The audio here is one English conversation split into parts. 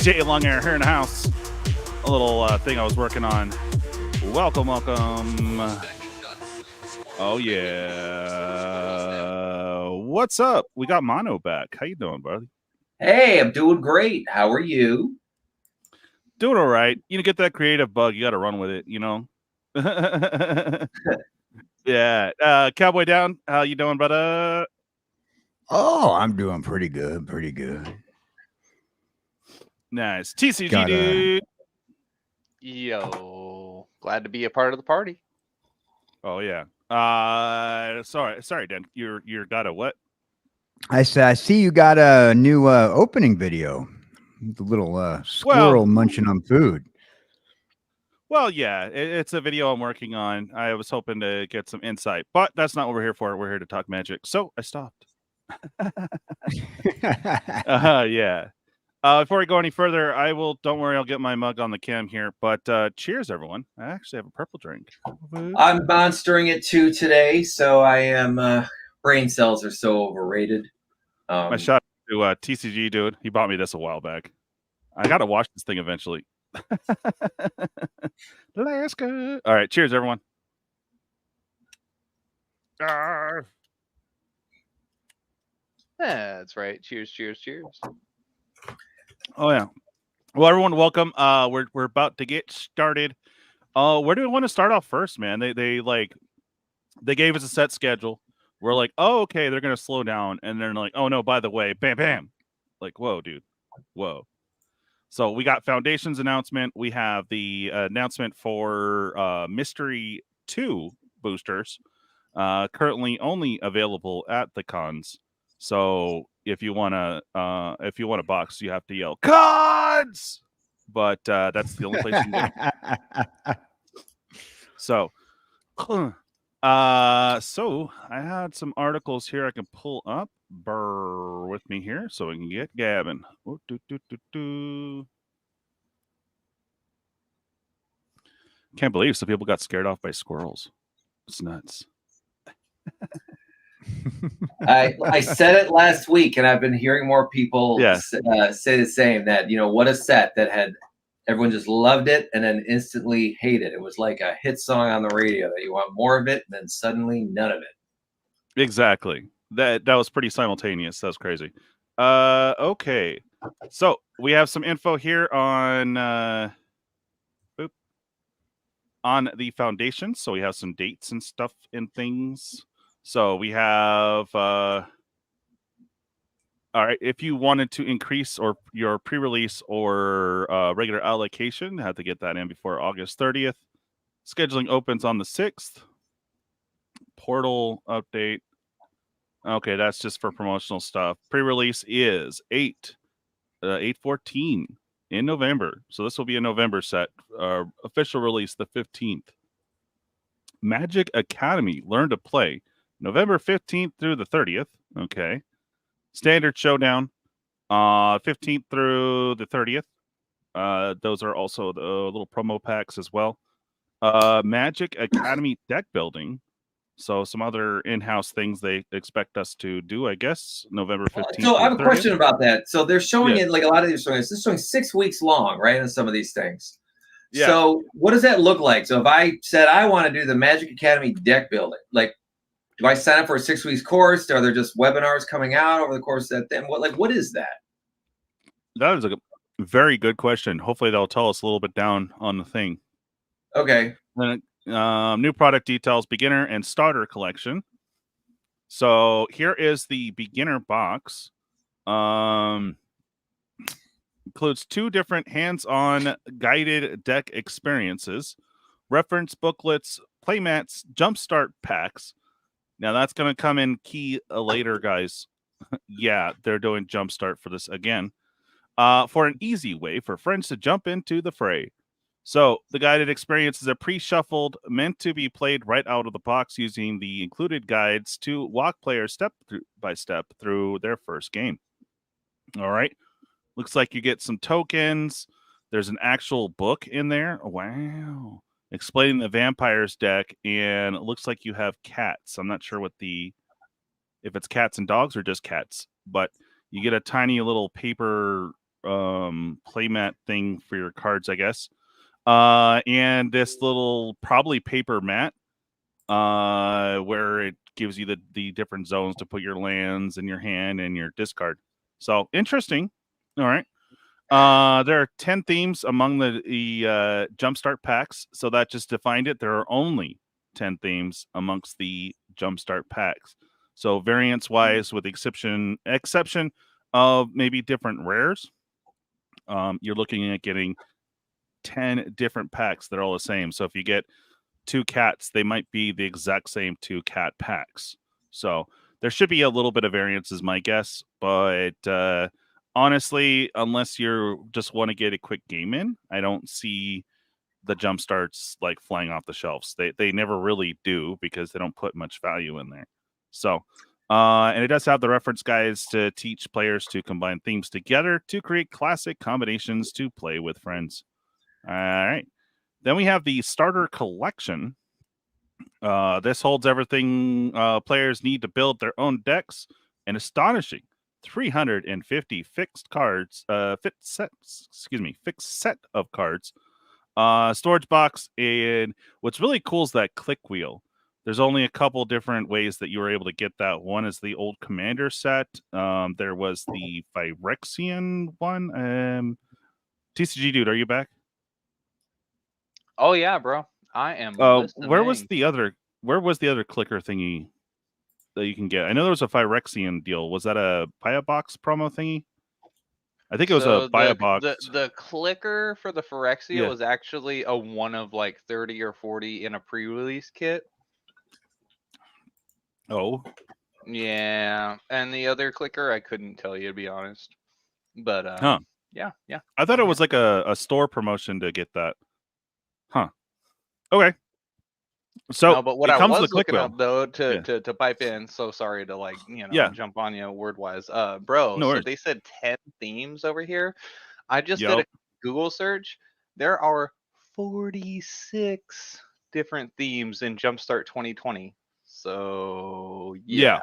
DJ Longhair here in the house. A little thing I was working on. Welcome. Oh yeah. What's up? We got Mono back. How you doing, brother? Hey, I'm doing great. How are you? Doing all right. You get that creative bug, you got to run with it, Yeah. Cowboy Down, how you doing, brother? Oh, I'm doing pretty good. Nice. TCGDude. Yo, glad to be a part of the party. Oh yeah. Sorry, Dan. You're got a what? I see you got a new opening video. The little squirrel munching on food. Well, yeah, it's a video I'm working on. I was hoping to get some insight, but that's not what we're here for. We're here to talk Magic. So I stopped. Yeah. Before we go any further, don't worry, I'll get my mug on the cam here. But cheers, everyone. I actually have a purple drink. I'm monstering it too today, so I am. Brain cells are so overrated. My shot to TCGDude. He bought me this a while back. I got to watch this thing eventually. Let's go. All right. Cheers, everyone. That's right. Cheers. Oh yeah. Well, everyone, welcome. We're about to get started. Where do we want to start off first, man? They gave us a set schedule. We're like, oh, okay, they're gonna slow down, and they're like, oh no, by the way, bam, bam. Like, whoa, dude, whoa. So we got Foundation's announcement. We have the announcement for Mystery 2 boosters, currently only available at the cons. So if you want a box, you have to yell cons. But that's the only place you can get them. So I had some articles here I can pull up. Brrrr with me here so we can get gabbing. Can't believe some people got scared off by squirrels. It's nuts. I said it last week, and I've been hearing more people say the same. That what a set that had everyone just loved it and then instantly hated. It was like a hit song on the radio that you want more of it, and then suddenly none of it. Exactly. That was pretty simultaneous. That was crazy. Okay. So we have some info here on the foundation. So we have some dates and stuff and things. So we have all right, if you wanted to increase or your pre-release or regular allocation, have to get that in before August 30th. Scheduling opens on the 6th. Portal update. Okay, that's just for promotional stuff. Pre-release is 8/14 in November. So this will be a November set. Official release the 15th. Magic Academy Learn to Play November 15th through the 30th. Okay. Standard Showdown 15th through the 30th. Those are also the little promo packs as well. Magic Academy Deck Building. So some other in-house things they expect us to do, I guess, November 15th. So I have a question about that. So they're showing it, like a lot of these showings, this is showing 6 weeks long, right, in some of these things. Yeah. So what does that look like? So if I said I want to do the Magic Academy deck building, like, do I sign up for a 6 weeks course? Are there just webinars coming out over the course of that thing? What is that? That is a very good question. Hopefully they'll tell us a little bit down on the thing. Okay. New product details, beginner and starter collection. So here is the beginner box. Includes 2 different hands-on guided deck experiences, reference booklets, playmats, jumpstart packs. Now that's going to come in key later, guys. Yeah, they're doing jumpstart for this again. For an easy way for friends to jump into the fray. So the guided experiences are pre-shuffled, meant to be played right out of the box using the included guides to walk players step by step through their first game. All right. Looks like you get some tokens. There's an actual book in there. Oh, wow. Explaining the vampires deck, and it looks like you have cats. I'm not sure if it's cats and dogs or just cats, but you get a tiny little paper playmat thing for your cards, I guess. And this little probably paper mat where it gives you the different zones to put your lands in your hand and your discard. So interesting. All right. There are 10 themes among the Jumpstart packs, so that just defined it. There are only 10 themes amongst the Jumpstart packs. So variance-wise, with the exception of maybe different rares, you're looking at getting 10 different packs that are all the same. So if you get 2 cats, they might be the exact same 2 cat packs. So there should be a little bit of variance, is my guess, but honestly, unless you just want to get a quick game in, I don't see the jump starts like flying off the shelves. They never really do because they don't put much value in there. So, and it does have the reference guides to teach players to combine themes together to create classic combinations to play with friends. All right. Then we have the starter collection. This holds everything players need to build their own decks. An astonishing 350 fixed cards, fixed set of cards, storage box, and what's really cool is that click wheel. There's only a couple different ways that you were able to get that. One is the old Commander set. There was the Phyrexian one. TCGDude, are you back? Oh yeah, bro. I am listening. Where was the other clicker thingy that you can get? I know there was a Phyrexian deal. Was that a buy a box promo thingy? I think it was a buy a box. The clicker for the Phyrexia was actually a one of like 30 or 40 in a pre-release kit. Oh. Yeah. And the other clicker I couldn't tell you, to be honest. But yeah. I thought it was like a store promotion to get that. Huh. Okay. So no, but what I was looking up though to pipe in, so sorry to like, jump on you word wise. Bro, no so worries. they said 10 themes over here. I just did a Google search. There are 46 different themes in Jumpstart 2020. So yeah.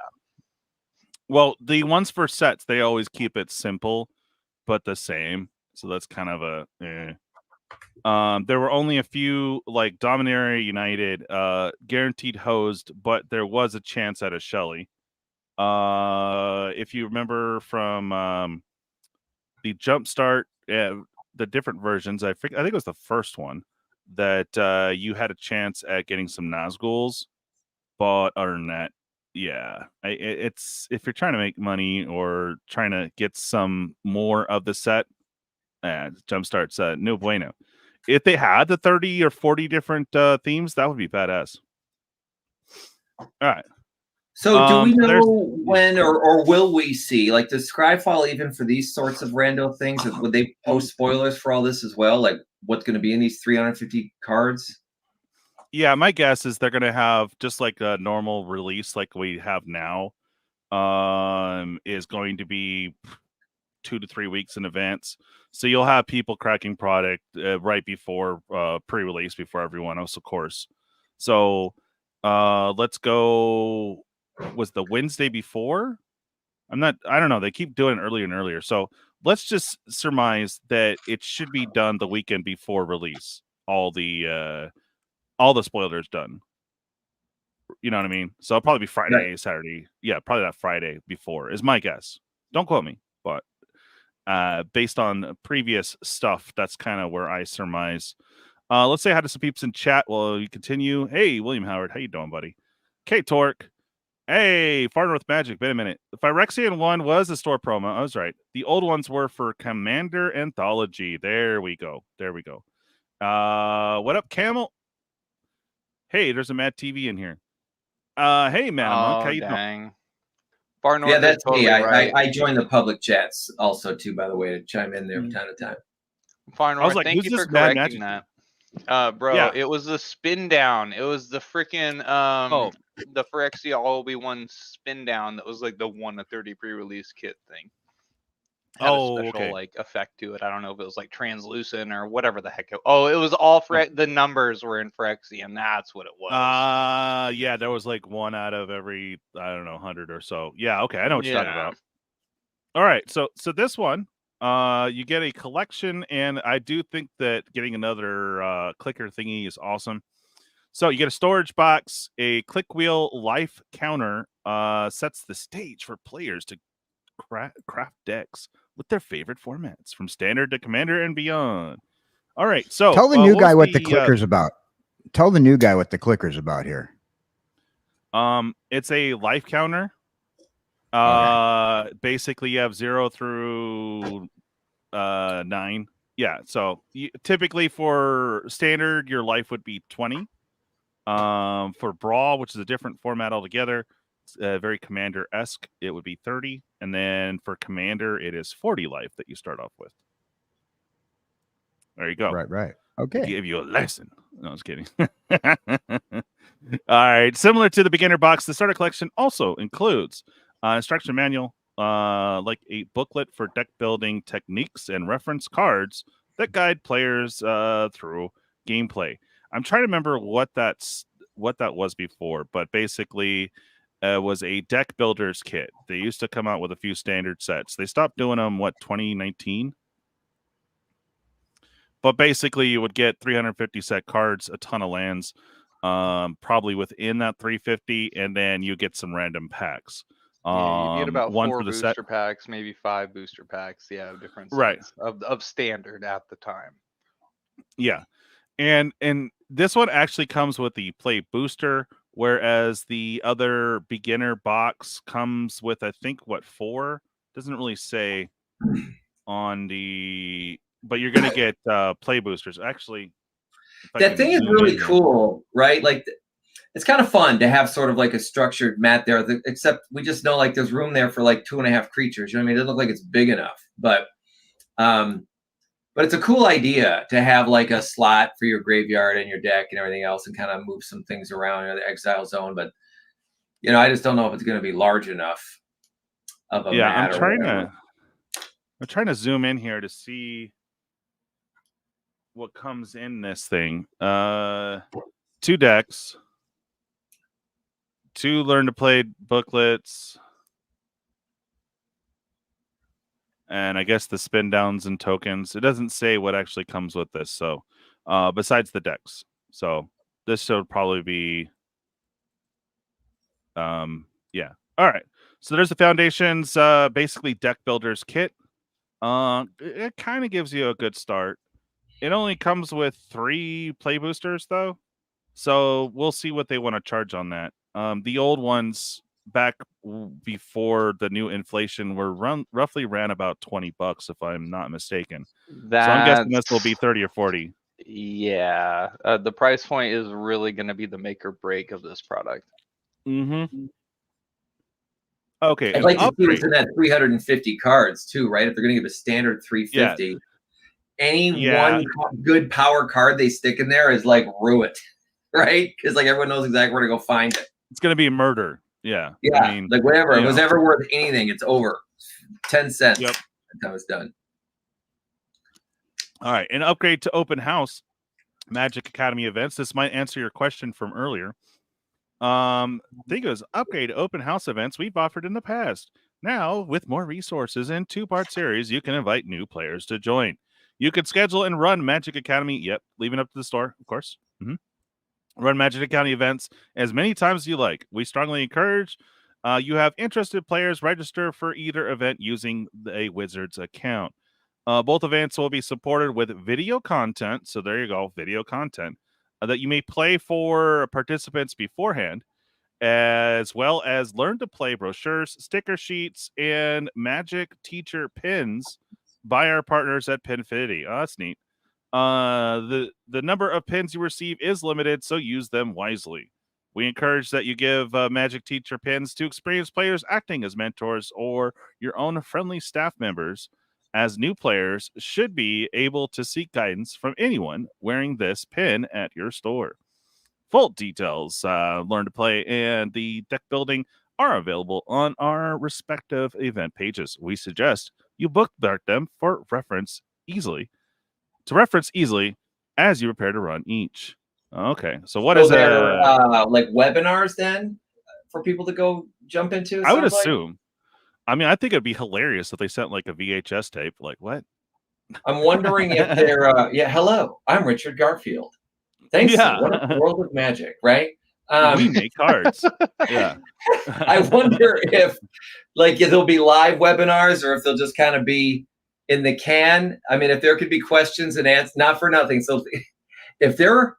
Well, the ones for sets, they always keep it simple but the same. So that's kind of a there were only a few like Dominaria United, guaranteed hosed, but there was a chance at a Shelly. If you remember from the Jumpstart, the different versions, I think it was the first one that you had a chance at getting some Nazguls, but other than that, yeah, it's if you're trying to make money or trying to get some more of the set, Jumpstart's no bueno. If they had the 30 or 40 different themes, that would be badass. All right. So do we know when or will we see, like, does Scryfall even for these sorts of rando things, would they post spoilers for all this as well? Like what's going to be in these 350 cards? Yeah, my guess is they're going to have just like a normal release like we have now, is going to be 2 to 3 weeks in advance. So you'll have people cracking product right before pre-release, before everyone else, of course. So let's go. Was the Wednesday before? I don't know. They keep doing it earlier and earlier. So let's just surmise that it should be done the weekend before release. All the spoilers done. You know what I mean? So it'll probably be Friday, right. Saturday. Yeah, probably that Friday before is my guess. Don't quote me, but based on previous stuff, that's kind of where I surmise. Let's say hi to some peeps in chat while you continue. Hey, William Howard, how you doing, buddy? K Torque. Hey, Far North Magic. Been a minute. The Phyrexian one was a store promo. I was right. The old ones were for Commander Anthology. There we go. What up, Camel? Hey, there's a Mad TV in here. Hey, Mad Monk. How you doing? Far North, yeah, that's totally me. right. I join the public chats also too, by the way, to chime in there from time to time. Far North, like, thank you for correcting that. Bro, yeah. It was the spin down. It was the freaking the Phyrexia All-Be-One spin down that was like the 1 to 30 pre-release kit thing. Had a special like effect to it. I don't know if it was like translucent or whatever the heck. It was all the numbers were in Phyrexia, and that's what it was. Yeah, there was like 1 out of every, I don't know, 100 or so. Yeah, okay, I know what you're talking about. All right, so this one You get a collection, and I do think that getting another clicker thingy is awesome. So you get a storage box, a click wheel life counter, sets the stage for players to craft decks with their favorite formats, from standard to commander and beyond. All right, so tell the new guy what the clicker's about. Tell the new guy what the clicker's about here. It's a life counter. Basically, you have 0 through 9. Yeah, so typically for standard, your life would be 20. For Brawl, which is a different format altogether, very Commander-esque, it would be 30. And then for Commander, it is 40 life that you start off with. There you go. Right. Okay. Give you a lesson. No, I was kidding. All right. Similar to the beginner box, the starter collection also includes instruction manual, like a booklet for deck building techniques and reference cards that guide players through gameplay. I'm trying to remember what that was before, but basically was a deck builder's kit. They used to come out with a few standard sets. They stopped doing them, 2019? But basically, you would get 350 set cards, a ton of lands, probably within that 350, and then you get some random packs. You get about 4 for the booster packs, maybe 5 booster packs. Yeah, different sets right of standard at the time. Yeah, and this one actually comes with the play booster, whereas the other beginner box comes with, I think, 4? Doesn't really say on the. But you're going to get play boosters. Actually, that thing is really cool, right? Like, it's kind of fun to have sort of like a structured mat there, except we just know like there's room there for like 2.5 creatures. You know what I mean? It doesn't look like it's big enough, but it's a cool idea to have like a slot for your graveyard and your deck and everything else, and kind of move some things around in the exile zone. But I just don't know if it's going to be large enough of a mat. I'm trying to zoom in here to see what comes in this thing. 2 decks, 2 learn to play booklets, and I guess the spin downs and tokens. It doesn't say what actually comes with this. So besides the decks, so this should probably be yeah. All right, so there's the foundations, basically deck builders kit. It kind of gives you a good start. It only comes with 3 play boosters, though, so we'll see what they want to charge on that. The old ones back before the new inflation were roughly ran about $20, if I'm not mistaken. So I'm guessing this will be 30 or 40. Yeah, the price point is really going to be the make or break of this product. Mm-hmm. Okay, I'd like to see what's in that 350 cards too, right? If they're going to give a standard 350. Any one good power card they stick in there is like ruined, right? Because like everyone knows exactly where to go find it. It's going to be murder. Yeah. I mean, like whatever. If it was ever worth anything, it's over. 10 cents. Yep. That's how it's done. All right. An upgrade to Open House Magic Academy events. This might answer your question from earlier. Think it was upgrade to Open House events we've offered in the past. Now, with more resources and 2-part series, you can invite new players to join. You could schedule and run Magic Academy. Yep, leaving up to the store, of course. Run Magic Academy events as many times as you like. We strongly encourage you have interested players register for either event using a Wizards account. Both events will be supported with video content. So there you go, video content that you may play for participants beforehand, as well as learn to play brochures, sticker sheets, and Magic teacher pins by our partners at Pinfinity. Oh, that's neat. The number of pins you receive is limited, so use them wisely. We encourage that you give Magic teacher pins to experienced players acting as mentors or your own friendly staff members, as new players should be able to seek guidance from anyone wearing this pin at your store. Full details, learn to play, and the deck building are available on our respective event pages. We suggest you bookmark them for reference easily as you prepare to run each. Okay, so what is there? Like webinars then for people to go jump into? I would assume. I mean, I think it'd be hilarious if they sent like a VHS tape. Like, what? I'm wondering if they're hello, I'm Richard Garfield. Thanks to Wonderful World of Magic, right? We make cards. Yeah. I wonder if there'll be live webinars or if they'll just kind of be in the can. I mean, if there could be questions and answers, not for nothing. So if they're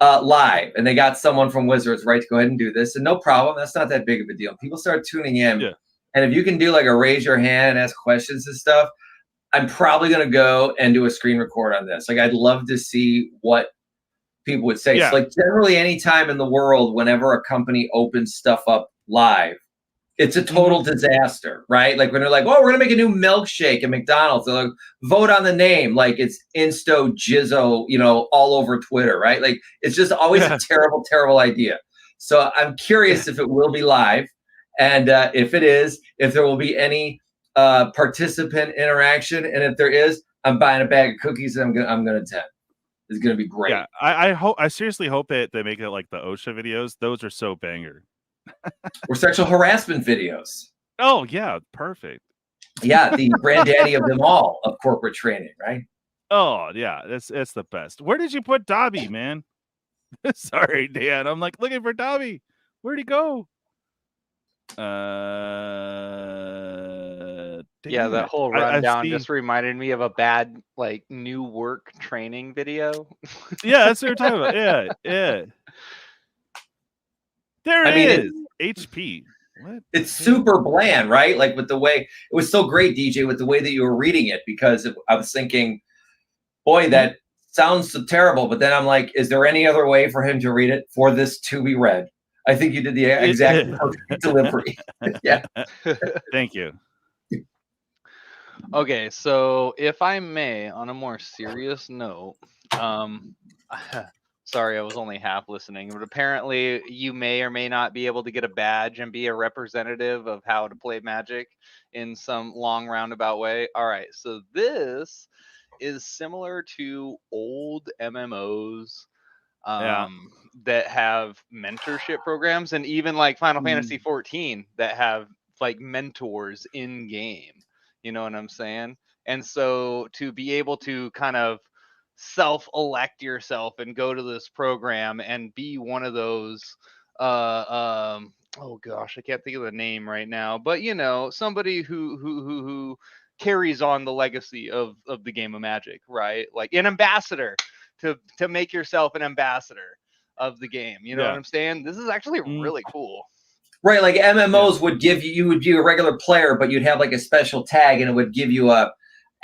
live and they got someone from Wizards, right, to go ahead and do this, and no problem, that's not that big of a deal. People start tuning in. Yeah. And if you can do like a raise your hand, ask questions and stuff, I'm probably going to go and do a screen record on this. Like, I'd love to see what people would say. Yeah. So, like, generally any time in the world, whenever a company opens stuff up live, it's a total disaster, right? Like when they're like, "Oh, we're gonna make a new milkshake at McDonald's," they're like, "Vote on the name." Like it's Insto Jizzo, all over Twitter, right? Like it's just always a terrible, terrible idea. So I'm curious if it will be live, and if it is, if there will be any participant interaction, and if there is, I'm buying a bag of cookies and I'm gonna attend. It's gonna be great. Yeah, I seriously hope they make it like the OSHA videos. Those are so banger. Or sexual harassment videos. Oh yeah, perfect. Yeah, the granddaddy of them all of corporate training, right? Oh yeah, it's the best. Where did you put Dobby, man? Sorry, Dan. I'm like looking for Dobby. Where'd he go? Yeah, that whole rundown just reminded me of a bad new work training video. Yeah, that's what we're talking about. Yeah, yeah. There it is. HP. What? It's super bland, right? Like with the way it was so great, DJ, with the way that you were reading it, because I was thinking, boy, that sounds so terrible. But then I'm like, is there any other way for him to read it for this to be read? I think you did the exact perfect delivery. Yeah. Thank you. Okay, so if I may, on a more serious note, sorry, I was only half listening, but apparently you may or may not be able to get a badge and be a representative of how to play Magic in some long roundabout way. All right, so this is similar to old MMOs that have mentorship programs, and even like Final Fantasy 14 that have like mentors in game. You know what I'm saying? And so to be able to kind of self-elect yourself and go to this program and be one of those oh gosh, I can't think of the name right now, but somebody who carries on the legacy of the game of Magic, right? Like an ambassador, to make yourself an ambassador of the game. You know what I'm saying? This is actually really cool. Right, like MMOs would give you would be a regular player, but you'd have like a special tag, and it would give you a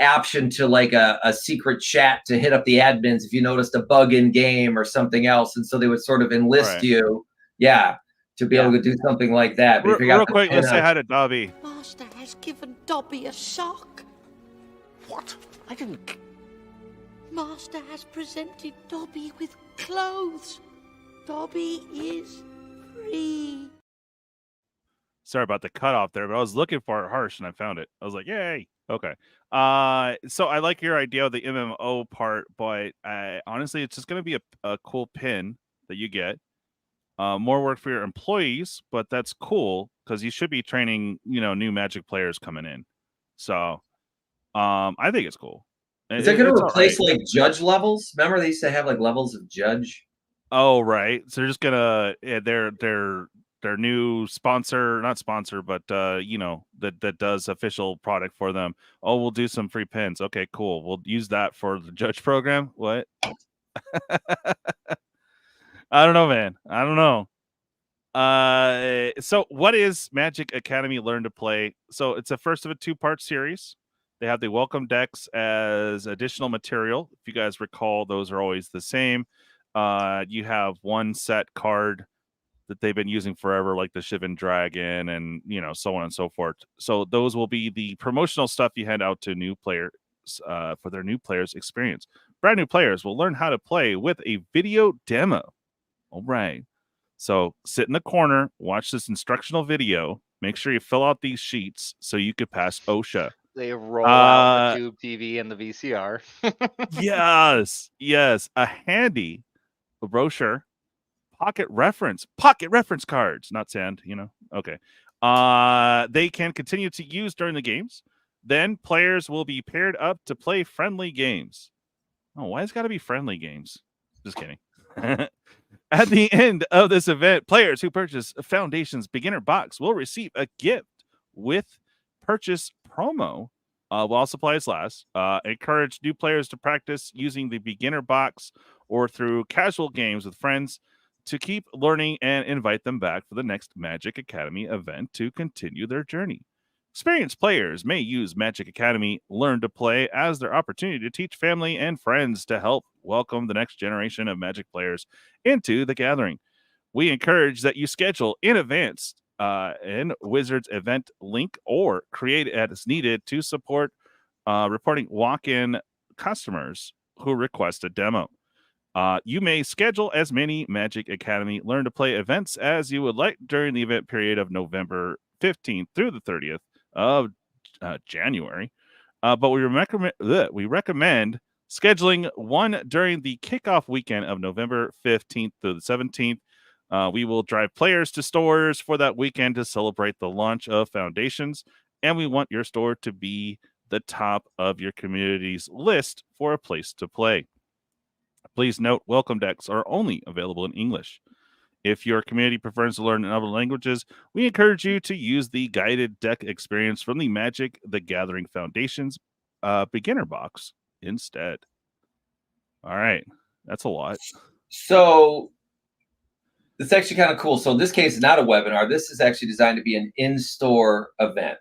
option to like a secret chat to hit up the admins if you noticed a bug in game or something else, and so they would sort of enlist you, to be able to do something like that. But real quick, let's say hi to Dobby. Master has given Dobby a sock. What? I didn't. Master has presented Dobby with clothes. Dobby is free. Sorry about the cutoff there, but I was looking for it harsh and I found it. I was like, yay. Okay. So I like your idea of the MMO part, but honestly, it's just going to be a cool pin that you get. More work for your employees, but that's cool because you should be training, new Magic players coming in. So I think it's cool. Is that going to replace like judge levels? Remember they used to have like levels of judge? Oh, right. So they're just going to, their new sponsor, not sponsor, but that does official product for them. Oh, we'll do some free pins. Okay, cool. We'll use that for the judge program. What? I don't know, man. I don't know. So what is Magic Academy Learn to Play? So it's a first of a 2-part series. They have the welcome decks as additional material. If you guys recall, those are always the same. You have one set card that they've been using forever, like the Shivan Dragon and, so on and so forth. So those will be the promotional stuff you hand out to new players for their new players experience. Brand new players will learn how to play with a video demo. All right. So sit in the corner, watch this instructional video, make sure you fill out these sheets so you could pass OSHA. They roll out the tube TV and the VCR. Yes. A handy brochure, pocket reference cards, not sand, Okay. they can continue to use during the games. Then players will be paired up to play friendly games. Oh, why has it got to be friendly games? Just kidding. At the end of this event, players who purchase Foundation's beginner box will receive a gift with purchase promo while supplies last. Encourage new players to practice using the beginner box or through casual games with friends to keep learning and invite them back for the next Magic Academy event to continue their journey. Experienced players may use Magic Academy Learn to Play as their opportunity to teach family and friends to help welcome the next generation of Magic players into the gathering. We encourage that you schedule in advance in Wizards event link or create as needed to support reporting walk-in customers who request a demo. You may schedule as many Magic Academy Learn to Play events as you would like during the event period of November 15th through the 30th of January. But we recommend scheduling one during the kickoff weekend of November 15th through the 17th. We will drive players to stores for that weekend to celebrate the launch of Foundations, and we want your store to be the top of your community's list for a place to play. Please note, welcome decks are only available in English. If your community prefers to learn in other languages, we encourage you to use the guided deck experience from the Magic the Gathering Foundations beginner box instead. All right, that's a lot. So it's actually kind of cool. So in this case, it's not a webinar. This is actually designed to be an in-store event,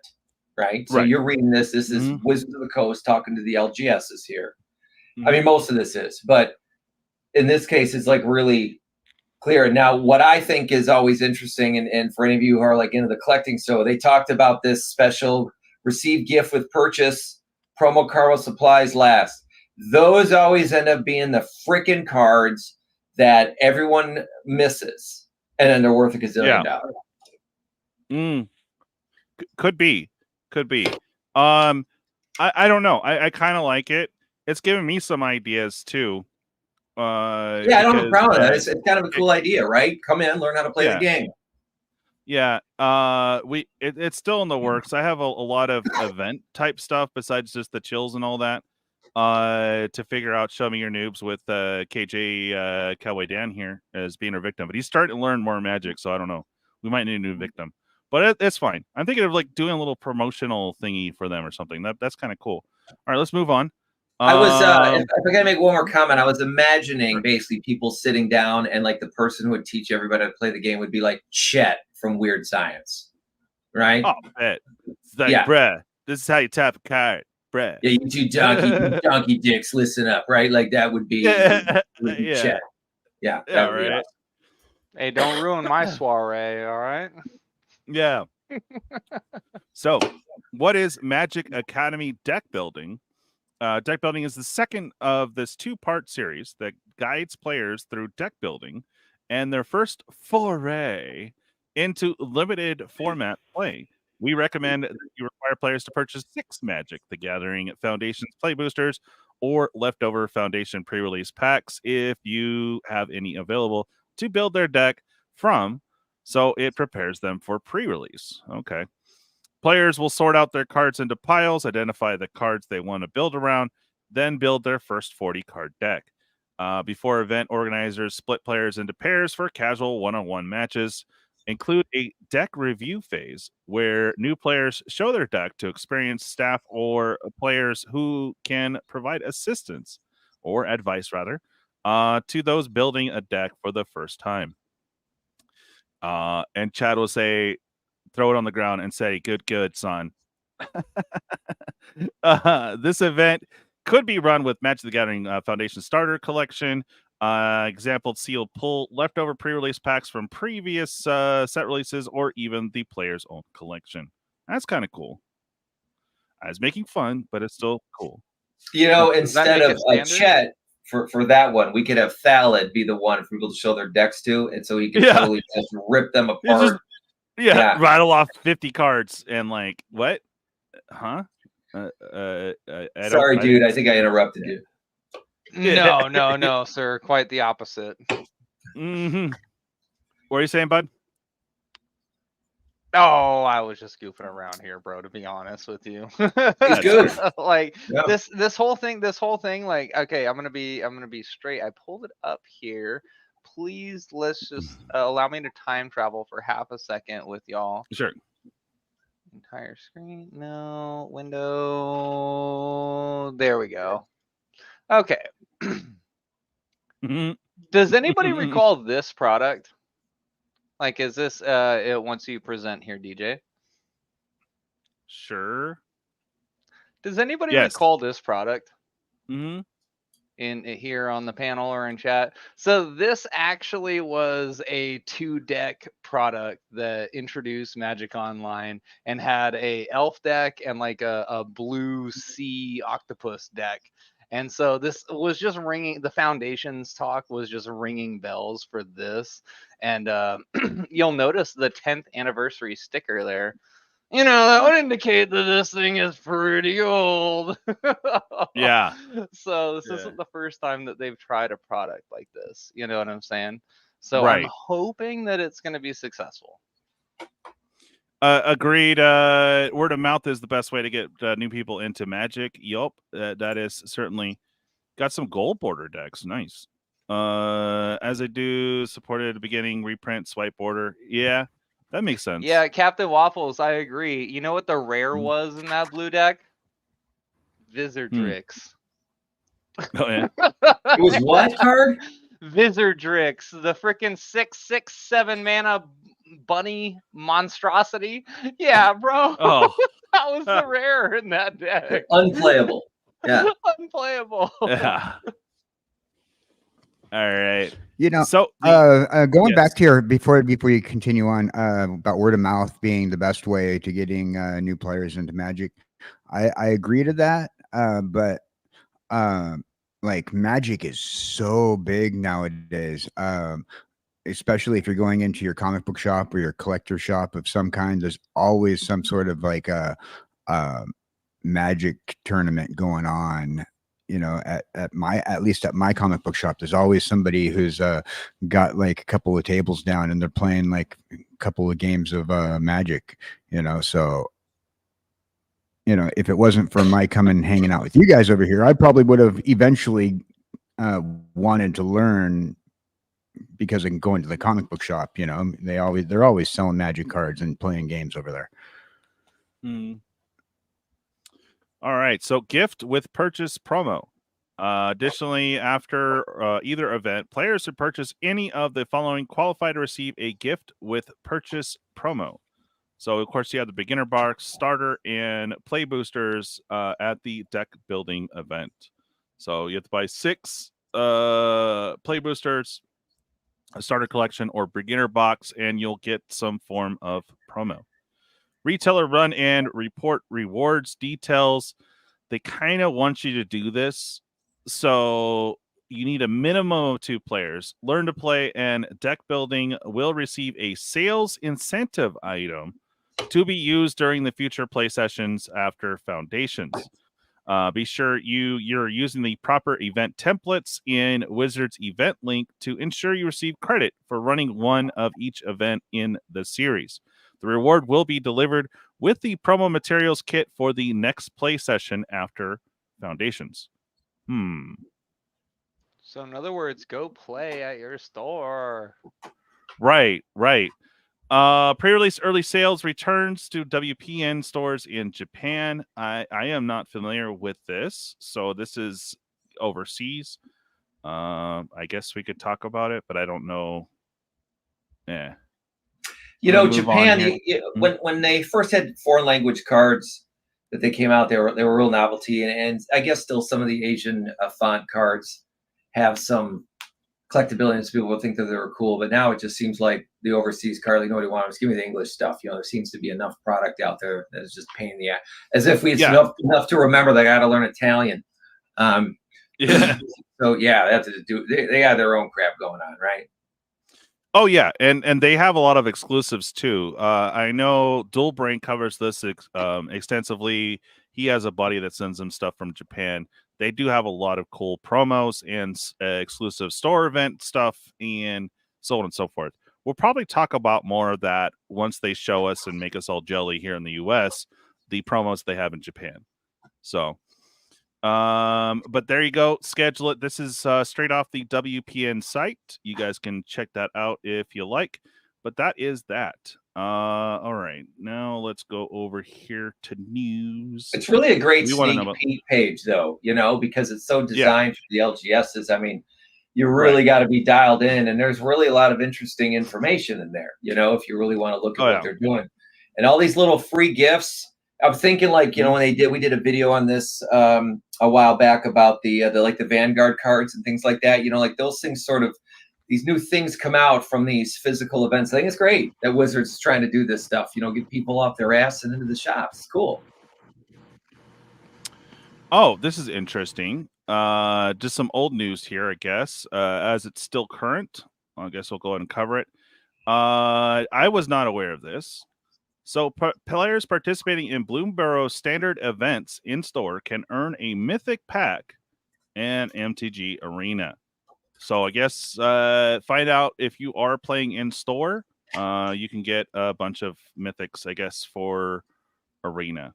right? So you're reading this. This is Wizards of the Coast talking to the LGSs here. I mean, most of this is, but in this case, it's like really clear. Now, what I think is always interesting, and for any of you who are like into the collecting, so they talked about this special receive gift with purchase, promo card while supplies last. Those always end up being the freaking cards that everyone misses, and then they're worth a gazillion dollars. Could be. I don't know. I kind of like it. It's giving me some ideas too. I don't have a problem with that. It's kind of a cool idea, right? Come in, learn how to play the game. Yeah. It's still in the works. I have a lot of event type stuff besides just the chills and all that. To figure out Show Me Your Noobs with KJ Cowboy Dan here as being our victim, but he's starting to learn more Magic, so I don't know. We might need a new victim, but it's fine. I'm thinking of like doing a little promotional thingy for them or something. That's kind of cool. All right, let's move on. I was, if I gotta make one more comment, I was imagining basically people sitting down and like the person who would teach everybody to play the game would be like Chet from Weird Science, right? Oh, bet. It's like, bruh, this is how you tap a card, bruh. Yeah, you two donkey dicks, listen up, right? Like that would be, Chet. Yeah, that would be awesome. Hey, don't ruin my soiree, all right? Yeah. So, what is Magic Academy deck building? Deck building is the second of this two-part series that guides players through deck building and their first foray into limited format play. We recommend that you require players to purchase 6 Magic the Gathering Foundations play boosters or leftover Foundation pre-release packs if you have any available to build their deck from, so it prepares them for pre-release. Okay. Players will sort out their cards into piles, identify the cards they want to build around, then build their first 40-card deck. Before event, organizers split players into pairs for casual one-on-one matches. Include a deck review phase where new players show their deck to experienced staff or players who can provide assistance or advice, rather, to those building a deck for the first time. And Chad will say, throw it on the ground and say, good, son. This event could be run with Magic the Gathering Foundation Starter Collection. Example, sealed pull leftover pre-release packs from previous set releases or even the player's own collection. That's kind of cool. I was making fun, but it's still cool. You know, instead of Chet, for that one, we could have Thallid be the one for people to show their decks to, and so he could totally just rip them apart. Rattle off 50 cards and like, what? Huh? Sorry, dude. I think I interrupted you. No, sir. Quite the opposite. What are you saying, bud? Oh, I was just goofing around here, bro, to be honest with you. He's good. Like Yeah. this whole thing, like, okay, I'm gonna be straight. I pulled it up here. Please, let's just allow me to time travel for half a second with y'all. Sure. Entire screen. No, window. There we go. Okay. Does anybody recall this product? Like, is this it once you present here, DJ? Sure. Does anybody Yes. recall this product? Mm-hmm. In here on the panel or in chat? So this actually was a 2-deck product that introduced Magic Online and had a elf deck and like a blue sea octopus deck. And so this was just ringing, the Foundations talk was just ringing bells for this. And you'll notice the 10th anniversary sticker there. You know, that would indicate that this thing is pretty old. Yeah. So this isn't the first time that they've tried a product like this. You know what I'm saying? So Right. I'm hoping that it's going to be successful. Agreed. Word of mouth is the best way to get new people into Magic. Yup. That is certainly got some gold border decks. Nice. As I do, supported at the beginning, reprint, swipe border. Yeah, that makes sense. Yeah, Captain Waffles, I agree. You know what the rare was in that blue deck? Wizardrix. Oh, yeah. It was what card? Wizardrix, the freaking 6/6/7 mana bunny monstrosity. Yeah, bro. Oh. That was the rare in that deck. Unplayable. Yeah. Unplayable. Yeah. All right. You know, so going back to your before you continue on about word of mouth being the best way to getting new players into Magic, I agree to that. But like Magic is so big nowadays. Especially if you're going into your comic book shop or your collector shop of some kind, there's always some sort of like a Magic tournament going on. You know, at least at my comic book shop, there's always somebody who's got like a couple of tables down and they're playing like a couple of games of Magic, you know. So, you know, if it wasn't for my coming and hanging out with you guys over here, I probably would have eventually wanted to learn, because I can go into the comic book shop, you know, they're always selling Magic cards and playing games over there. All right, so gift with purchase promo. Additionally, after either event, players who purchase any of the following qualify to receive a gift with purchase promo. So, of course, you have the beginner box, starter, and play boosters at the deck building event. So you have to buy 6 play boosters, a starter collection, or beginner box, and you'll get some form of promo. Retailer run and report rewards details. They kind of want you to do this. So you need a minimum of 2 players. Learn to play, and deck building will receive a sales incentive item to be used during the future play sessions after Foundations. Be sure you're using the proper event templates in Wizards event link to ensure you receive credit for running one of each event in the series. The reward will be delivered with the promo materials kit for the next play session after Foundations. So in other words, go play at your store. Right. Pre-release early sales returns to WPN stores in Japan. I am not familiar with this, so this is overseas. I guess we could talk about it, but I don't know. Yeah. You know, Japan, when they first had foreign language cards that they came out, they were a real novelty, and I guess still some of the Asian font cards have some collectability, and people will think that they were cool. But now it just seems like the overseas card, like nobody wants. Give me the English stuff. You know, there seems to be enough product out there that is just pain in the ass. As if it's enough to remember they got to learn Italian. Yeah. So yeah, they have to do. They got their own crap going on, right? Oh yeah, and they have a lot of exclusives too. I know Dual Brain covers this extensively. He has a buddy that sends him stuff from Japan. They do have a lot of cool promos and exclusive store event stuff and so on and so forth. We'll probably talk about more of that once they show us and make us all jelly here in the US, the promos they have in Japan. So, but there you go. Schedule it. This is straight off the WPN site. You guys can check that out if you like. But that is that. All right. Now let's go over here to news. It's really a great sneak peek page, though, you know, because it's so designed for the LGSs. I mean, you really got to be dialed in, and there's really a lot of interesting information in there, you know, if you really want to look at what they're doing. And all these little free gifts. I'm thinking, like, you know, when we did a video on this a while back about the Vanguard cards and things like that, you know, like those things sort of, these new things come out from these physical events. I think it's great that Wizards is trying to do this stuff, you know, get people off their ass and into the shops. It's cool. Oh, this is interesting. Just some old news here, I guess, as it's still current. I guess we'll go ahead and cover it. I was not aware of this. So players participating in Bloomburrow standard events in store can earn a mythic pack and MTG Arena. So I guess find out if you are playing in store. You can get a bunch of mythics, I guess, for Arena.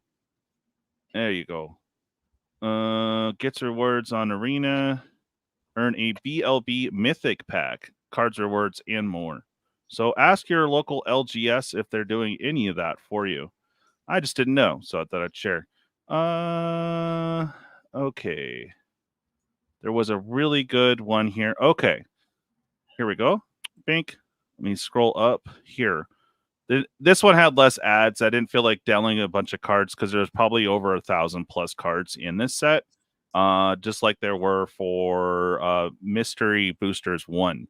There you go. Gets rewards on Arena. Earn a BLB mythic pack, cards, rewards, and more. So ask your local LGS if they're doing any of that for you. I just didn't know, so I thought I'd share. Okay. There was a really good one here. Okay. Here we go. Bink. Let me scroll up here. This one had less ads. I didn't feel like downloading a bunch of cards because there's probably over 1,000+ cards in this set. Just like there were for Mystery Boosters 1.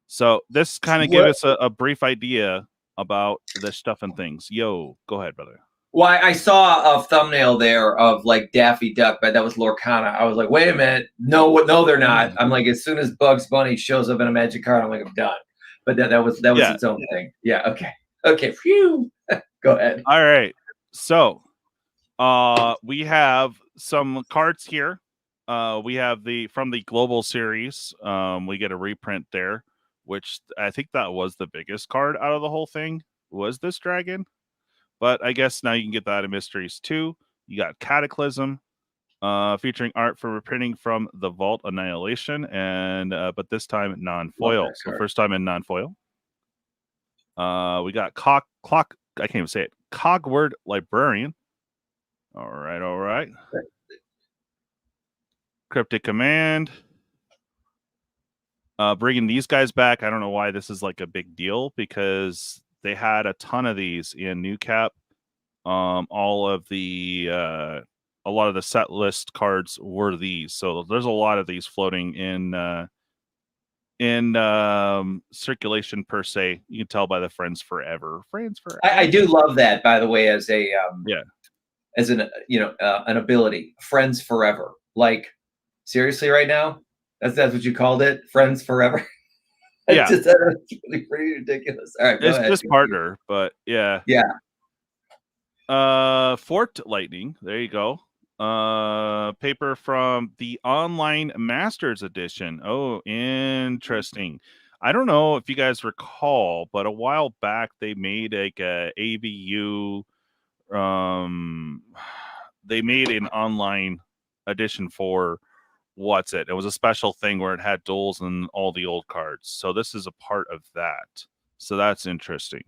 So this kind of gave us a brief idea about this stuff and things. Yo, go ahead, brother. Well, I saw a thumbnail there of like Daffy Duck, but that was Lorcana. I was like, wait a minute. No, they're not. I'm like, as soon as Bugs Bunny shows up in a Magic card, I'm like, I'm done. But that was its own thing. Yeah, okay. Phew. Go ahead. All right. So we have some cards here. We have from the Global Series. We get a reprint there, which I think that was the biggest card out of the whole thing, was this dragon. But I guess now you can get that in Mysteries too. You got Cataclysm, featuring art for reprinting from the Vault Annihilation, and but this time non-foil. So first time in non-foil. We got I can't even say it. Cogword Librarian. All right. Cryptic Command. Bringing these guys back. I don't know why this is like a big deal, because they had a ton of these in New Cap. All of the a lot of the set list cards were these. So there's a lot of these floating in circulation per se. You can tell by the Friends Forever. I do love that, by the way, as a as an an ability. Friends Forever. Like, seriously, right now, that's what you called it, Friends Forever. Yeah, that's really pretty ridiculous. All right, it's just partner, but yeah. Fort Lightning. There you go. Paper from the Online Masters Edition. Oh, interesting. I don't know if you guys recall, but a while back they made like a ABU. They made an online edition for it was a special thing where it had duels and all the old cards. So this is a part of that. So that's interesting.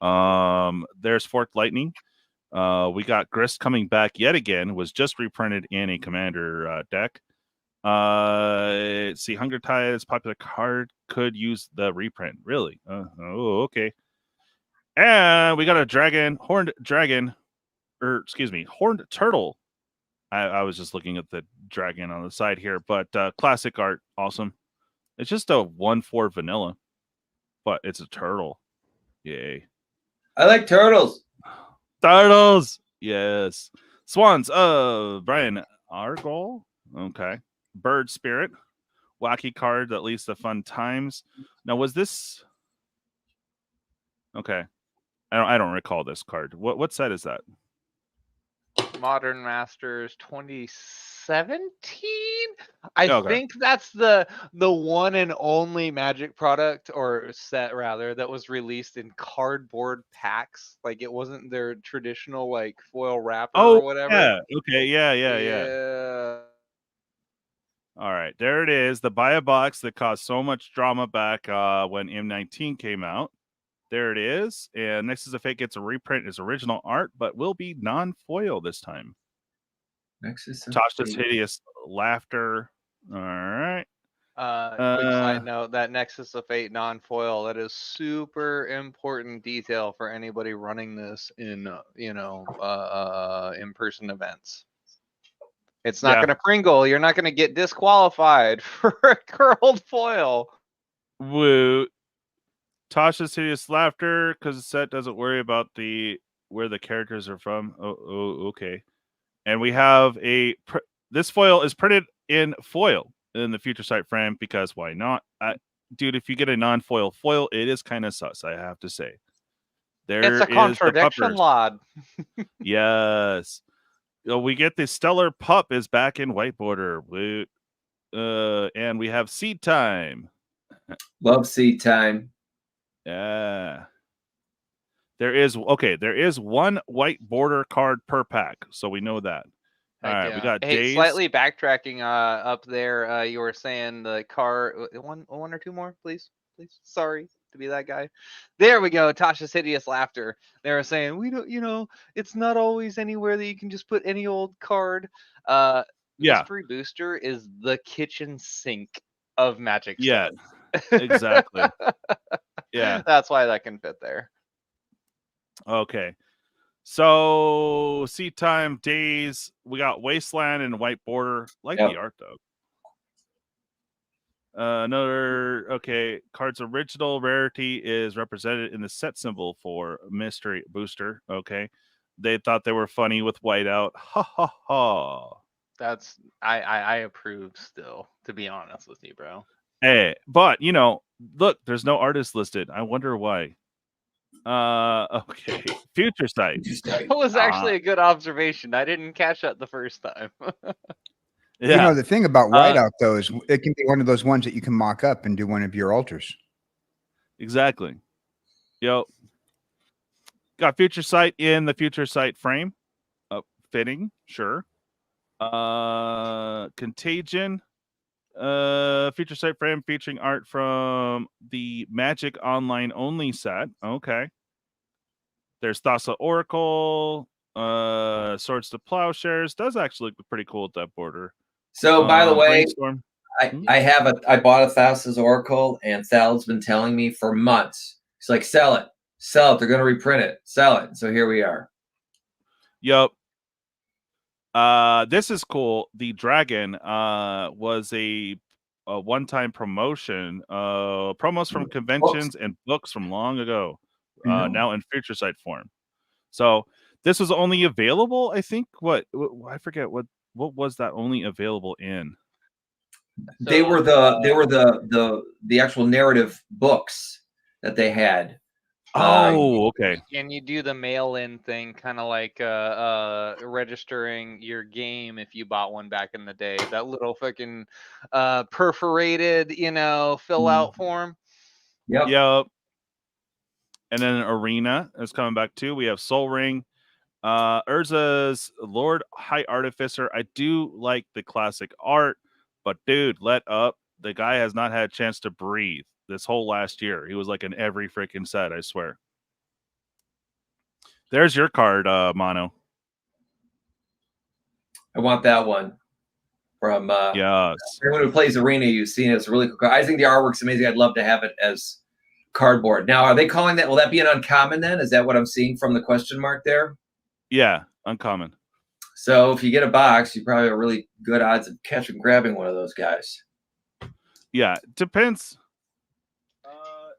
There's Fort Lightning. We got Grist coming back yet again. Was just reprinted in a Commander deck. See, Hunger Tides, popular card, could use the reprint. Really? Okay. And we got a horned turtle. I was just looking at the dragon on the side here, but classic art, awesome. It's just a 1/4 vanilla, but it's a turtle. Yay! I like turtles. Turtles, yes. Swans. Brian Argol. Okay. Bird Spirit. Wacky card that leads to fun times. Now, was this? Okay. I don't recall this card. What set is that? Modern Masters 2017. I think that's the one and only Magic product or set rather that was released in cardboard packs. Like it wasn't their traditional like foil wrapper or whatever. Yeah. Okay. Yeah. All right, there it is. The buy a box that caused so much drama back when M19 came out. There it is. And Nexus of Fate gets a reprint as original art, but will be non-foil this time. Tasha's Hideous Laughter. All right. Quick side note, that Nexus of Fate non-foil, that is super important detail for anybody running this in, in-person events. It's not going to Pringle. You're not going to get disqualified for a curled foil. Woo. Tasha's Hideous Laughter, because the set doesn't worry about where the characters are from. Oh, okay. And we have this foil is printed in foil in the Future Sight frame because why not? Dude, if you get a non-foil foil, it is kind of sus, I have to say. It's a contradiction, Lod. Yes. We get the Stellar Pup is back in white border. And we have Seed Time. Love Seed Time. Yeah. There is one white border card per pack, so we know that. All right, we got Days. Slightly backtracking up there. You were saying the card one or two more, please. Sorry to be that guy. There we go. Tasha's Hideous Laughter. They were saying we don't, it's not always anywhere that you can just put any old card. Mystery Booster is the kitchen sink of Magic. Yeah, exactly. Yeah, that's why that can fit there. Okay. So, Seed Time, Days. We got Wasteland and White Border. Like the art, though. Card's original rarity is represented in the set symbol for Mystery Booster. Okay. They thought they were funny with whiteout. Ha, ha, ha. That's, I approve still, to be honest with you, bro. Hey, but, look, there's no artist listed. I wonder why. Okay. Future Sight. That was actually a good observation. I didn't catch that the first time. Yeah. The thing about whiteout though is it can be one of those ones that you can mock up and do one of your altars. Exactly. Got Future Sight in the Future Sight frame. Fitting, sure. Contagion. Future Sight frame featuring art from the Magic Online only set. Okay. There's Thassa Oracle, Swords to Plowshares. Does actually look pretty cool at that border. So, by the way, I bought a Thassa's Oracle, and Sal's been telling me for months. He's like, sell it. They're going to reprint it. Sell it. So here we are. Yep. This is cool. The Dragon was a one-time promotion. Promos from conventions and books from long ago. Now in Future Sight form. So this was only available, I think. I forget what was that only available in? They were the actual narrative books that they had. Okay. Can you do the mail-in thing, kind of like registering your game if you bought one back in the day? That little fucking perforated, fill out form. Yep. And then Arena is coming back too. We have Soul Ring. Urza's Lord High Artificer. I do like the classic art, but dude, let up. The guy has not had a chance to breathe this whole last year. He was like in every freaking set, I swear. There's your card, Mono. I want that one from yes. Everyone who plays Arena, you've seen it. It's a really cool card. I think the artwork's amazing. I'd love to have it as cardboard. Now, are they calling that? Will that be an uncommon then? Is that what I'm seeing from the question mark there? Yeah, uncommon. So if you get a box, you probably have really good odds of catching, grabbing one of those guys. Yeah, depends.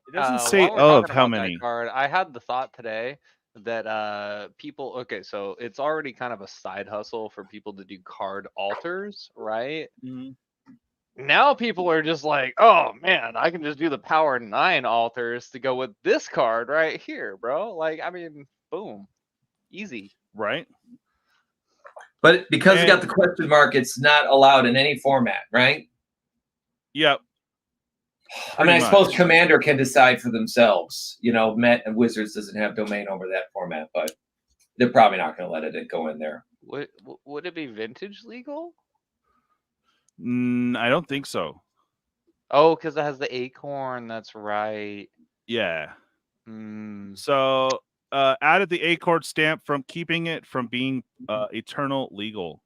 It doesn't say of how many. Card, I had the thought today that people. Okay, so it's already kind of a side hustle for people to do card alters, right? Mm-hmm. Now people are just like, oh man, I can just do the Power 9 alters to go with this card right here, bro. Like, I mean, boom, easy, right? But because it got the question mark, it's not allowed in any format, right? Yep. I mean, I suppose Commander can decide for themselves. You know, Met and Wizards doesn't have domain over that format, but they're probably not going to let it go in there. Would it be vintage legal? I don't think so. Oh, because it has the acorn. That's right. Yeah. So added the acorn stamp from keeping it from being eternal legal.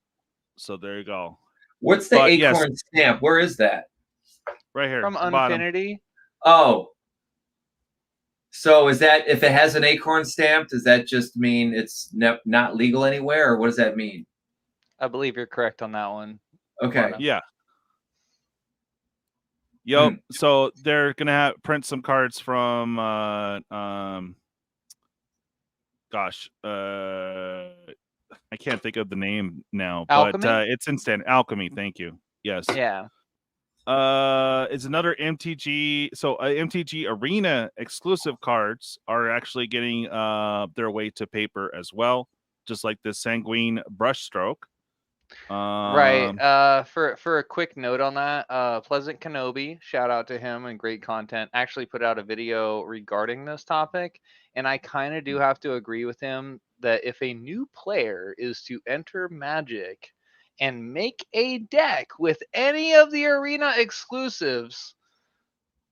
So there you go. What's the acorn stamp? Where is that? Right here. From Unfinity. Oh. So is that, if it has an acorn stamp, does that just mean it's not legal anywhere, or what does that mean? I believe you're correct on that one. Okay. Yeah. Yep. So they're gonna print some cards from gosh, I can't think of the name now, Alchemy? but it's instant alchemy. Thank you. Yes. Yeah. It's another MTG. So MTG Arena exclusive cards are actually getting their way to paper as well, just like the Sanguine Brushstroke. Right. For a quick note on that, Pleasant Kenobi, shout out to him and great content, actually put out a video regarding this topic, and I kind of do have to agree with him that if a new player is to enter Magic and make a deck with any of the arena exclusives,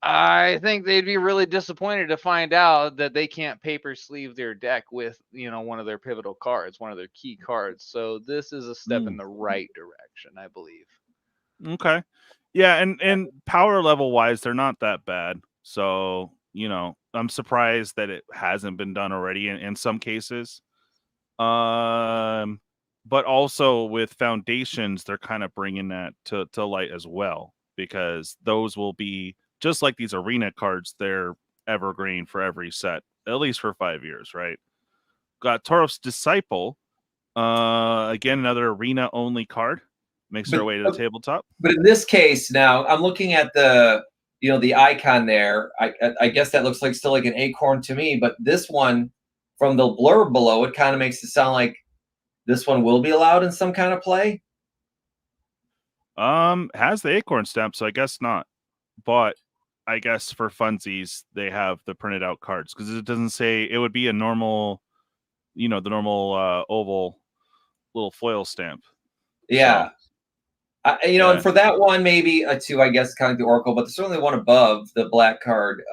I think they'd be really disappointed to find out that they can't paper sleeve their deck with, you know, one of their pivotal cards, one of their key cards. So this is a step in the right direction, I believe. Okay. Yeah, and power level wise, they're not that bad. So, you know, I'm surprised that it hasn't been done already in some cases. But also with foundations, they're kind of bringing that to light as well, because those will be just like these arena cards. They're evergreen for every set, at least for 5 years, right? Got Torov's Disciple, again, another arena only card, makes their way to the tabletop. But in this case, now I'm looking at the, you know, the icon there. I guess that looks like still like an acorn to me, but this one from the blurb below, it kind of makes it sound like this one will be allowed in some kind of play. Has the acorn stamp, so I guess not. But I guess for funsies, they have the printed out cards, because it doesn't say. It would be a normal, you know, the normal oval little foil stamp. Yeah. So, you know, and for that one, maybe a 2, I guess, kind of the Oracle, but there's certainly one above the black card.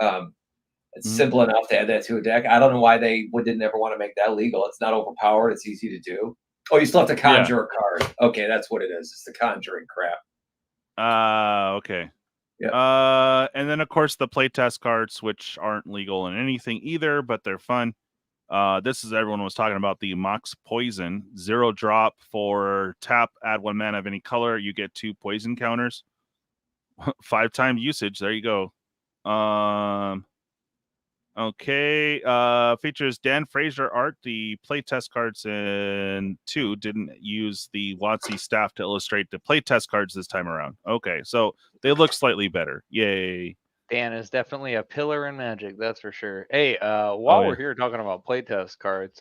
It's simple enough to add that to a deck. I don't know why they didn't ever want to make that legal. It's not overpowered. It's easy to do. Oh, you still have to conjure a card. Okay, that's what it is. It's the conjuring crap. Okay. Yeah. And then of course the playtest cards, which aren't legal in anything either, but they're fun. This is, everyone was talking about the Mox Poison, 0 drop for tap, add 1 mana of any color. You get 2 poison counters. 5-time usage. There you go. Okay. Features Dan Fraser art. The playtest cards in 2 didn't use the WotC staff to illustrate the playtest cards this time around. Okay, so they look slightly better. Yay. Dan is definitely a pillar in Magic, that's for sure. Hey, while we're here talking about playtest cards,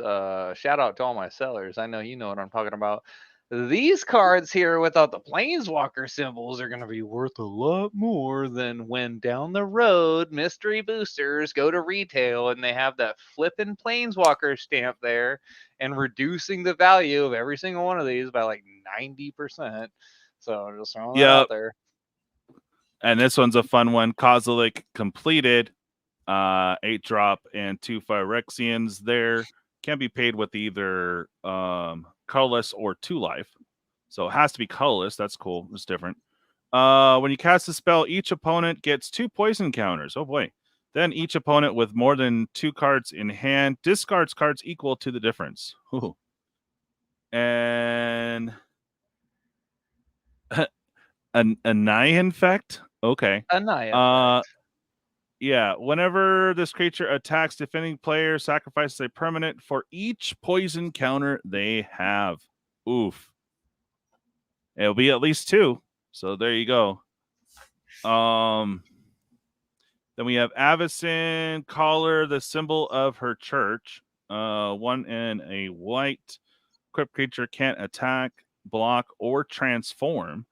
shout out to all my sellers. I know you know what I'm talking about. These cards here without the Planeswalker symbols are going to be worth a lot more than when down the road mystery boosters go to retail and they have that flipping Planeswalker stamp there and reducing the value of every single one of these by like 90%. So just throwing that out there. And this one's a fun one. Kozilek completed, 8 drop and 2 Phyrexians there. Can be paid with either colorless or 2 life. So it has to be colorless. That's cool. It's different. When you cast a spell, each opponent gets 2 poison counters. Oh boy. Then each opponent with more than 2 cards in hand discards cards equal to the difference. Ooh. And Annihilating Effect? Okay. Annihilating. Yeah. Whenever this creature attacks defending player, sacrifices a permanent for each poison counter they have. Oof. It'll be at least 2. So there you go. Then we have Avacyn Caller, the symbol of her church. 1 and a white. Equipped creature can't attack. block, or transform.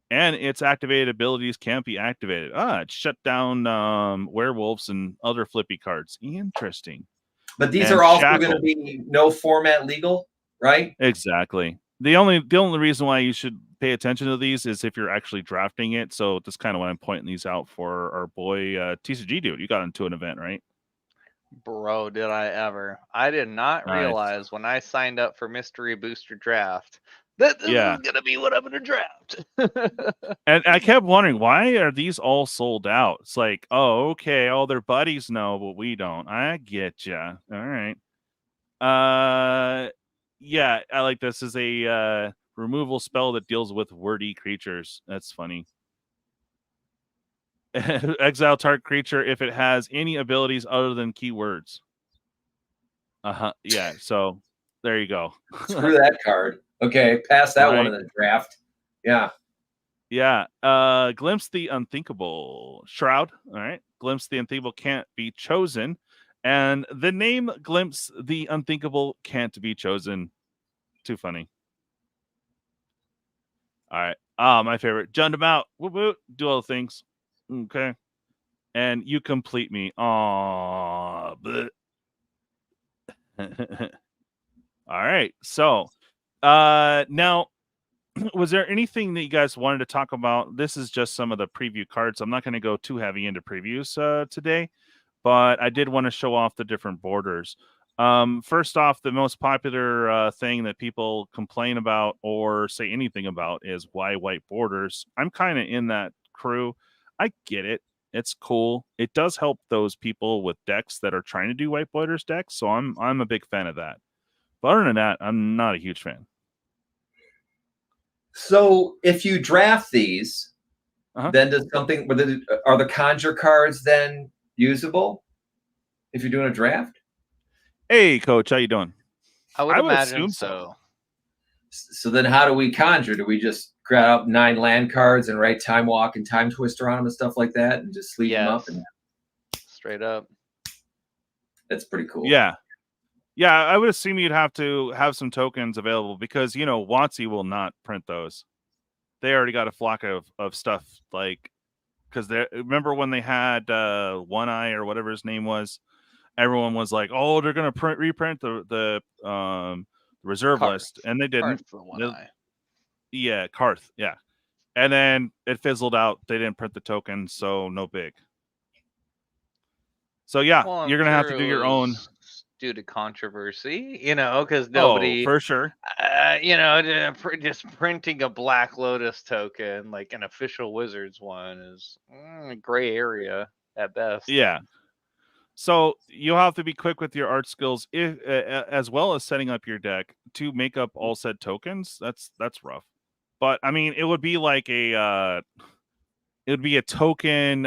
And its activated abilities can't be activated. It shut down werewolves and other flippy cards. Interesting. But these And are also Shackle. going to be no format legal, right? Exactly. The only reason why you should pay attention to these is if you're actually drafting it. So that's kind of why I'm pointing these out for our boy TCGDude. You got into an event, right? Bro, did I ever. I did not realize when I signed up for Mystery Booster Draft that this was going to be what I'm going to draft. And I kept wondering, why are these all sold out? It's like, oh, okay, all their buddies know, but we don't. I get ya. All right. Yeah, I like this. Is a removal spell that deals with wordy creatures. That's funny. Exile target creature if it has any abilities other than keywords. Yeah, so there you go. Screw that card. Okay, pass that one in the draft. Yeah. Yeah. Glimpse the Unthinkable. Shroud. All right. Glimpse the Unthinkable can't be chosen. And the name Glimpse the Unthinkable can't be chosen. Too funny. All right. My favorite. Jund him out. Whoop, whoop. Do all the things. Okay. And you complete me. Aww. All right. So now, was there anything that you guys wanted to talk about? This is just some of the preview cards. I'm not going to go too heavy into previews today, but I did want to show off the different borders. First off, the most popular thing that people complain about or say anything about is why white borders. I'm kind of in that crew. I get it. It's cool. It does help those people with decks that are trying to do white borders decks. So I'm a big fan of that. But other than that, I'm not a huge fan. So if you draft these, then does something? Are the conjure cards then usable if you're doing a draft? Hey, Coach, how you doing? I would imagine so. So then, how do we conjure? Do we just grab up 9 land cards and write Time Walk and Time Twister on them and stuff like that, and just sleeve them up? And straight up. That's pretty cool. Yeah. Yeah, I would assume you'd have to have some tokens available because, WotC will not print those. They already got a flock of stuff, like, because remember when they had One Eye or whatever his name was? Everyone was like, oh, they're going to reprint the reserve list. And they didn't. Karth for One Eye. Yeah, Karth, yeah. And then it fizzled out. They didn't print the tokens, so no big. So, yeah, you're going to have to do your own. Due to controversy, because nobody, for sure, just printing a Black Lotus token like an official Wizards one is a gray area at best. Yeah. So you'll have to be quick with your art skills, as well as setting up your deck to make up all said tokens. That's rough, but I mean, it would be like a token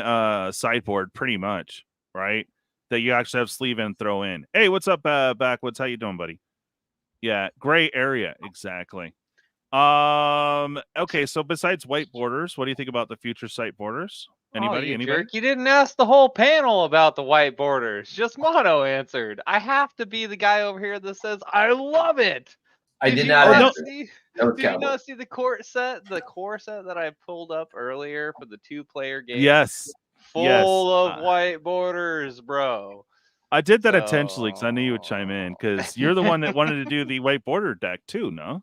sideboard, pretty much, right? That you actually have sleeve and throw in. Hey, what's up, Backwoods? How you doing, buddy? Yeah, gray area, exactly. Okay, so besides white borders, what do you think about the future site borders? Anybody? Jerk. You didn't ask the whole panel about the white borders. Just Mono answered. I have to be the guy over here that says I love it. I did not. Did you not see the core set that I pulled up earlier for the 2-player game? Yes. Full of white borders, bro. I did that intentionally because I knew you would chime in because you're the one that wanted to do the white border deck too, no?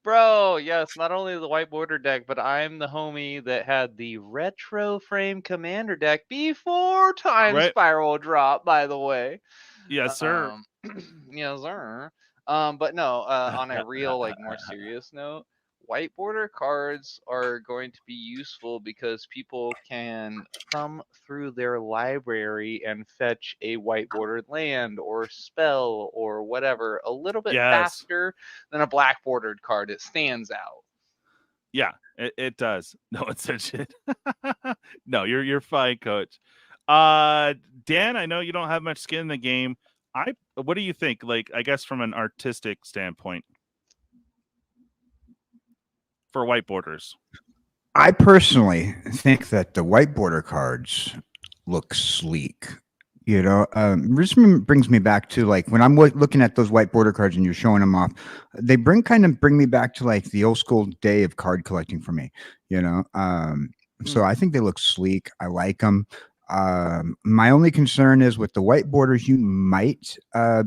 Bro, yes, not only the white border deck, but I'm the homie that had the retro frame commander deck before Time Spiral drop, by the way. Yes, sir. Yes, sir. But no, on a real, more serious note, white border cards are going to be useful because people can thumb through their library and fetch a white bordered land or spell or whatever a little bit faster than a black bordered card. It stands out. Yeah, it does. No, it's such shit. No, you're fine, Coach. Dan, I know you don't have much skin in the game. What do you think? I guess from an artistic standpoint. For white borders, I personally think that the white border cards look sleek. You know, this brings me back to like when I'm looking at those white border cards and you're showing them off, they bring me back to like the old school day of card collecting for me, you know. So I think they look sleek. I like them. My only concern is with the white borders, you might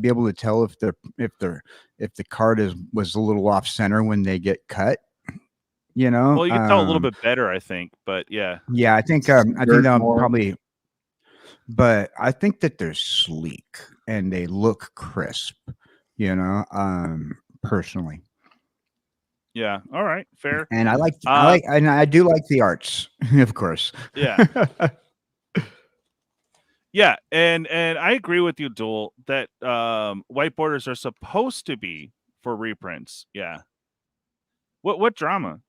be able to tell if the card was a little off center when they get cut. You know, well, you can tell a little bit better, I think, but yeah, I think they'll probably. But I think that they're sleek and they look crisp, you know, personally. Yeah. All right. Fair. And I do like the arts, of course. Yeah. Yeah. And I agree with you, Duel, that white borders are supposed to be for reprints. Yeah. What drama?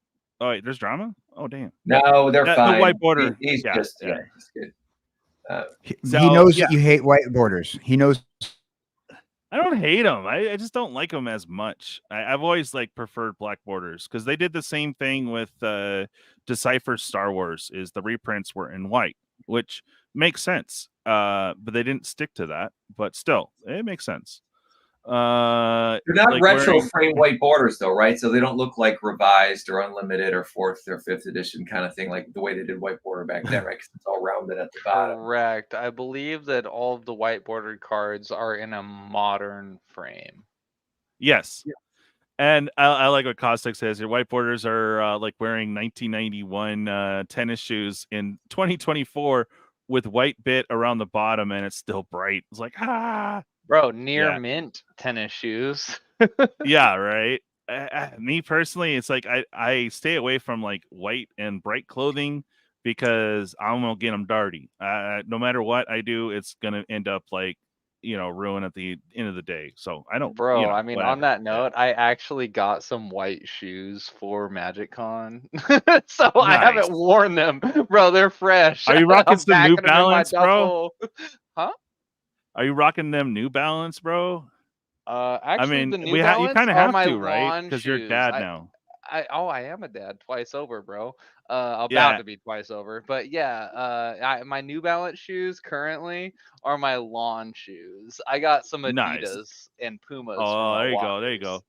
Oh, wait, there's drama? Oh, damn. No, they're fine. The white border. He's just he's good. He knows that you hate white borders. He knows. I don't hate them. I just don't like them as much. I've always like preferred black borders because they did the same thing with Decipher Star Wars. Is the reprints were in white, which makes sense. But they didn't stick to that. But still, it makes sense. They're not like retro frame white borders though, right? So they don't look like revised or unlimited or 4th or 5th edition kind of thing, like the way they did white border back then, right? Because it's all rounded at the bottom. Correct. I believe that all of the white bordered cards are in a modern frame. Yes. Yeah. And I like what Caustic says. Your white borders are like wearing 1991 tennis shoes in 2024 with white bit around the bottom, and it's still bright. It's like, Bro, near mint tennis shoes. Yeah, right. Me personally, it's like I stay away from like white and bright clothing because I'm gonna get them dirty. No matter what I do, it's gonna end up like ruin at the end of the day. So I don't. Bro, I mean, whatever. On that note, I actually got some white shoes for MagicCon, so nice. I haven't worn them, bro. They're fresh. Are you rocking some New Balance, bro? Huh? Are you rocking them New Balance, bro? Actually, I mean, the New Balance you kind of have to, right? Because you're a dad now. I am a dad twice over, bro. About to be twice over, but yeah. My New Balance shoes currently are my lawn shoes. I got some Adidas and Pumas. Oh, there you go.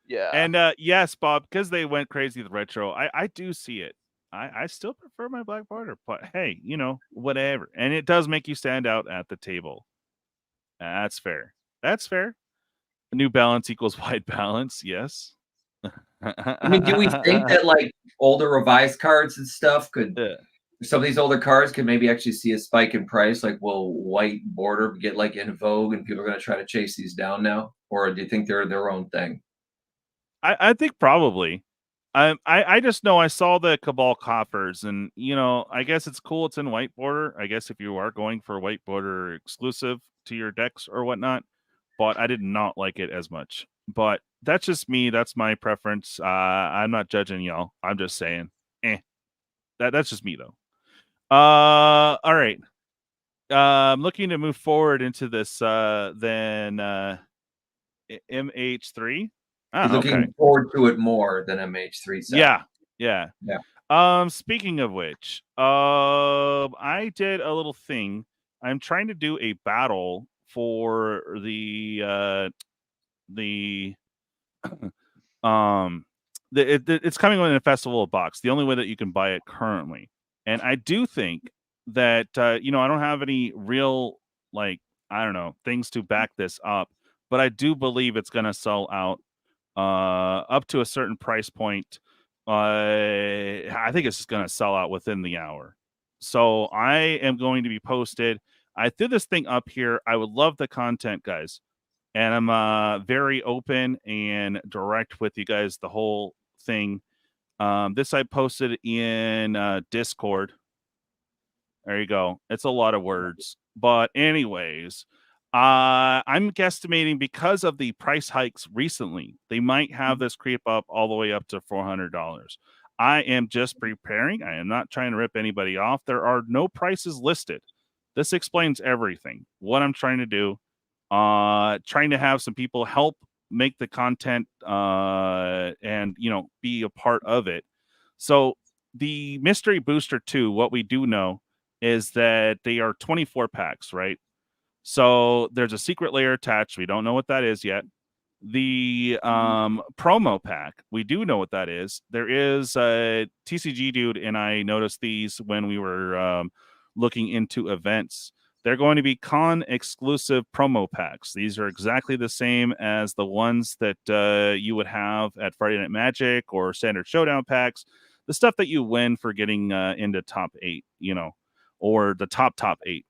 Yeah. And yes, Bob, because they went crazy with retro. I do see it. I still prefer my black border, but hey, whatever. And it does make you stand out at the table. That's fair. That's fair. New Balance equals white balance. Yes. I mean, do we think that like older revised cards and stuff some of these older cards could maybe actually see a spike in price? Like, will white border get like in vogue and people are going to try to chase these down now? Or do you think they're their own thing? I think probably. I just know I saw the Cabal coffers, and I guess it's cool. It's in white border. I guess if you are going for white border exclusive to your decks or whatnot, but I did not like it as much. But that's just me. That's my preference. I'm not judging y'all. I'm just saying, that's just me though. All right. I'm looking to move forward into this. Then MH3. Looking forward to it more than MH3. Yeah. Speaking of which, I did a little thing. I'm trying to do a battle for the it's coming in a festival box. The only way that you can buy it currently, and I do think that I don't have any real things to back this up, but I do believe it's going to sell out up to a certain price point. I think it's just going to sell out within the hour. So I am going to be posted. I threw this thing up here. I would love the content, guys. And I'm very open and direct with you guys, the whole thing. This I posted in Discord. There you go. It's a lot of words. But anyways, I'm guesstimating because of the price hikes recently, they might have this creep up all the way up to $400. I am just preparing. I am not trying to rip anybody off. There are no prices listed. This explains everything. What I'm trying to do. Trying to have some people help make the content and be a part of it. So the Mystery Booster 2, what we do know is that they are 24 packs, right? So there's a secret layer attached. We don't know what that is yet. The promo pack, we do know what that is. There is a TCGDude, and I noticed these when we were looking into events. They're going to be con exclusive promo packs. These are exactly the same as the ones that you would have at Friday Night Magic or Standard Showdown packs. The stuff that you win for getting into top 8, you know, or the top 8.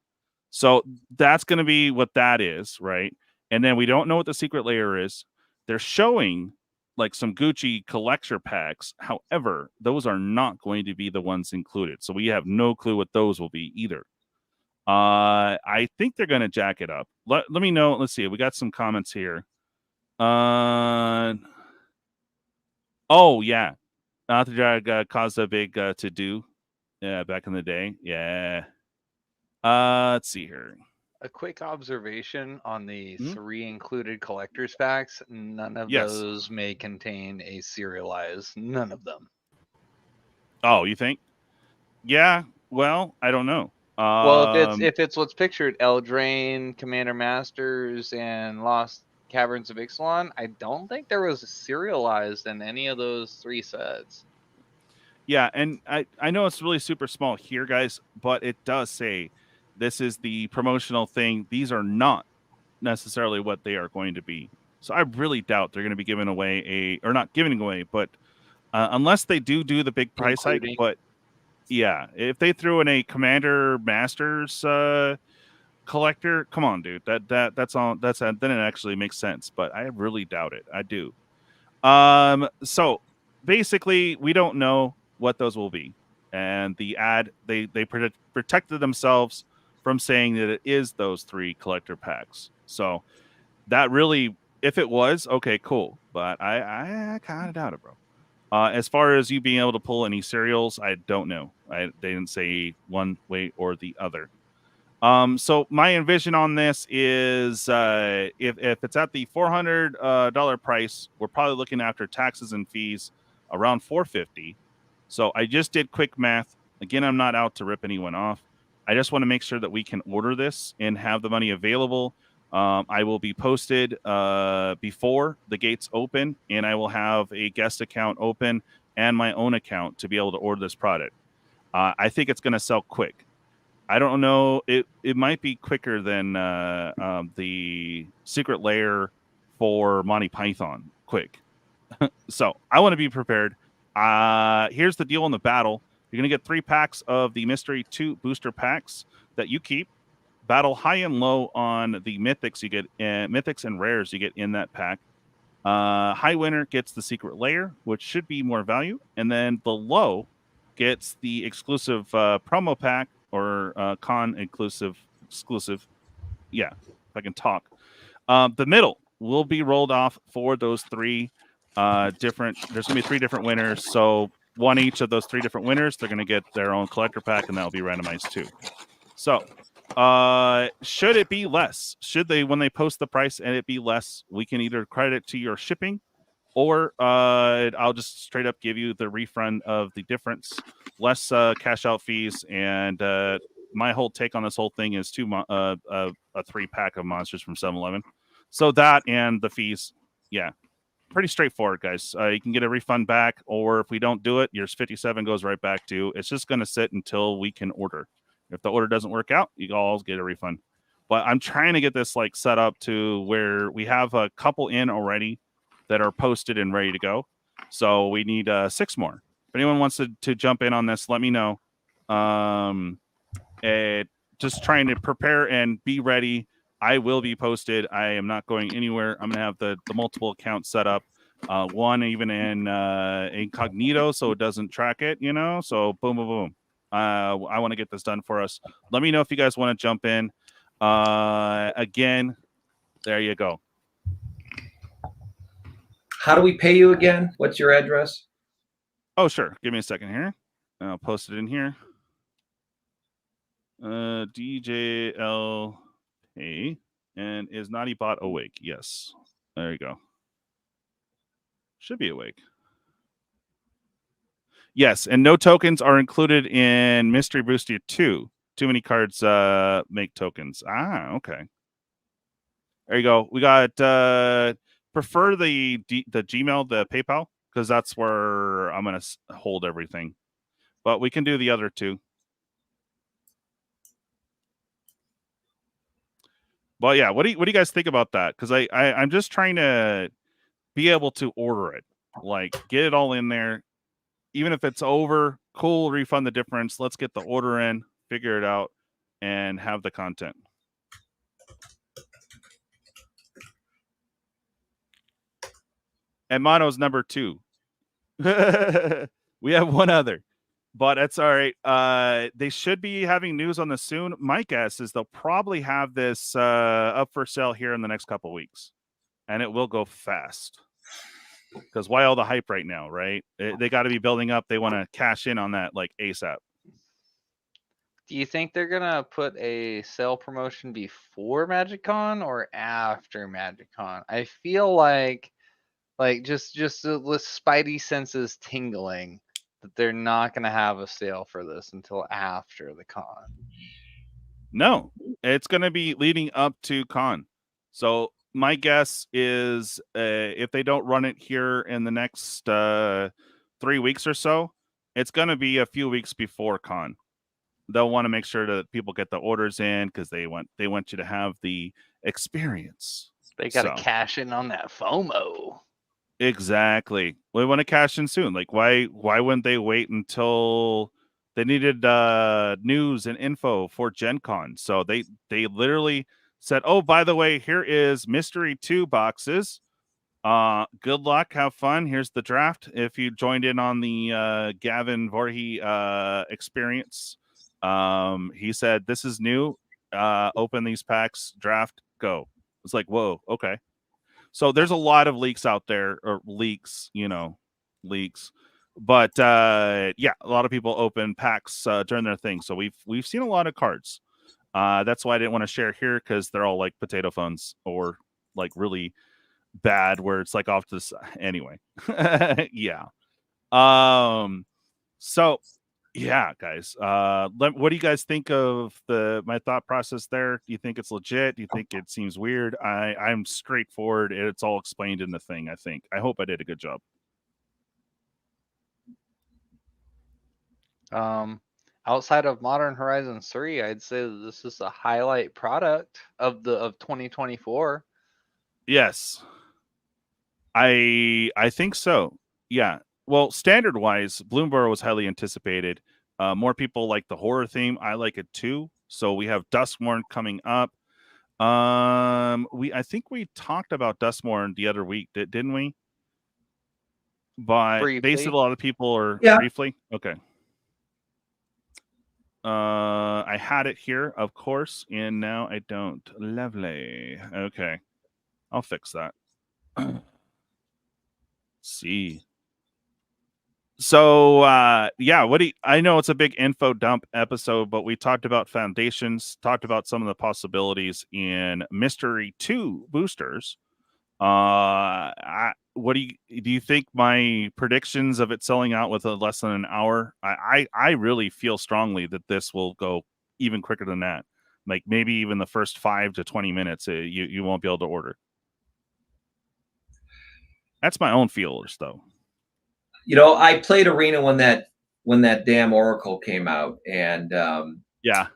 So that's going to be what that is, right? And then we don't know what the secret layer is. They're showing like some Gucci collector packs. However, those are not going to be the ones included. So we have no clue what those will be either. I think they're going to jack it up. Let me know. Let's see. We got some comments here. Oh, yeah. Drag caused a big to-do back in the day. Yeah. Let's see here. A quick observation on the 3 included collector's packs. None of those may contain a serialized. None of them. Oh, you think? Yeah. Well, I don't know. Well, if it's what's pictured, Eldraine, Commander Masters, and Lost Caverns of Ixalan, I don't think there was a serialized in any of those 3 sets. Yeah, and I know it's really super small here, guys, but it does say this is the promotional thing. These are not necessarily what they are going to be. So I really doubt they're going to be giving away or not giving away, but unless they do the big price hike. But yeah, if they threw in a Commander Masters collector, come on, dude, that's then it actually makes sense. But I really doubt it. I do. So basically, we don't know what those will be, and the ad they protected themselves from saying that it is those 3 collector packs. So that really, if it was, okay, cool. But I kind of doubt it, bro. As far as you being able to pull any serials, I don't know. They didn't say one way or the other. So my envision on this is if it's at the $400 price, we're probably looking after taxes and fees around $450. So I just did quick math. Again, I'm not out to rip anyone off. I just want to make sure that we can order this and have the money available. I will be posted before the gates open, and I will have a guest account open and my own account to be able to order this product. I think it's going to sell quick. I don't know. It might be quicker than the secret layer for Monty Python. Quick. So I want to be prepared. Here's the deal on the battle. You're going to get 3 packs of the Mystery 2 booster packs that you keep. Battle high and low on the mythics you get, mythics and rares you get in that pack. High winner gets the secret layer, which should be more value. And then the low gets the exclusive promo pack or con exclusive. Yeah, if I can talk. The middle will be rolled off for those 3 different. There's going to be 3 different winners. So one each of those 3 different winners, they're going to get their own collector pack, and that'll be randomized too. So should it be less? Should they, when they post the price and it be less, we can either credit to your shipping, or I'll just straight up give you the refund of the difference, less cash out fees. And my whole take on this whole thing is a 3-pack of monsters from 7-Eleven. So that and the fees, yeah, pretty straightforward, guys. You can get a refund back, or if we don't do it, your 57 goes right back to. It's just going to sit until we can order. If the order doesn't work out, you all get a refund. But I'm trying to get this like set up to where we have a couple in already that are posted and ready to go. So we need 6 more. If anyone wants to jump in on this, let me know. Just trying to prepare and be ready. I will be posted. I am not going anywhere. I'm going to have the multiple accounts set up. One even in incognito, so it doesn't track it, you know? So boom, boom, boom. I want to get this done for us. Let me know if you guys want to jump in. Again, there you go. How do we pay you again? What's your address? Oh, sure. Give me a second here. I'll post it in here. DJL Pay. And is Naughty Bot awake? Yes. There you go. Should be awake. Yes, and no tokens are included in Mystery Booster 2. Too many cards make tokens. Ah, okay. There you go. We got prefer the Gmail, the PayPal, because that's where I'm gonna hold everything. But we can do the other two. But yeah, what do you guys think about that? Because I'm just trying to be able to order it, like get it all in there, even if it's over. Cool, refund the difference. Let's get the order in, figure it out, and have the content. And Mono's number 2. We have one other, but that's all right. They should be having news on this soon. My guess is they'll probably have this up for sale here in the next couple weeks, and it will go fast. Because why all the hype right now, right? They got to be building up. They want to cash in on that like ASAP. Do you think they're gonna put a sale promotion before MagicCon or after MagicCon? I feel like just the spidey senses tingling that they're not gonna have a sale for this until after the con. No, it's gonna be leading up to con. So my guess is if they don't run it here in the next 3 weeks or so, it's gonna be a few weeks before con. They'll want to make sure that people get the orders in because they want you to have the experience. They got to cash in on that FOMO. Exactly. We want to cash in soon. Like why wouldn't they wait until they needed news and info for Gen Con? So they literally said, "Oh, by the way, here is mystery 2 boxes. Good luck, have fun. Here's the draft. If you joined in on the Gavin Voorhey experience, he said this is new. Open these packs, draft, go." It's like, whoa, okay. So there's a lot of leaks out there, or leaks. But yeah, a lot of people open packs during their thing. So we've seen a lot of cards. That's why I didn't want to share here because they're all like potato phones or like really bad where it's like off to the side. Anyway, yeah. So yeah, guys. What do you guys think of my thought process there? Do you think it's legit? Do you think it seems weird? I'm straightforward. It's all explained in the thing. I hope I did a good job. Outside of Modern Horizons 3, I'd say that this is a highlight product of 2024. Yes. I think so. Yeah. Well, standard wise, Bloomberg was highly anticipated. More people like the horror theme. I like it too. So we have Duskmorn coming up. I think we talked about Duskmorn the other week, didn't we? But briefly. Basically, a lot of people are briefly. Okay. I had it here, of course, and now I don't. Lovely. Okay. I'll fix that. See. So yeah, I know it's a big info dump episode, but we talked about foundations, talked about some of the possibilities in Mystery 2 boosters. What do you think my predictions of it selling out with less than an hour? I really feel strongly that this will go even quicker than that. Like maybe even the first 5 to 20 minutes, you won't be able to order. That's my own feelers, though. You know, I played Arena when that damn Oracle came out, and yeah,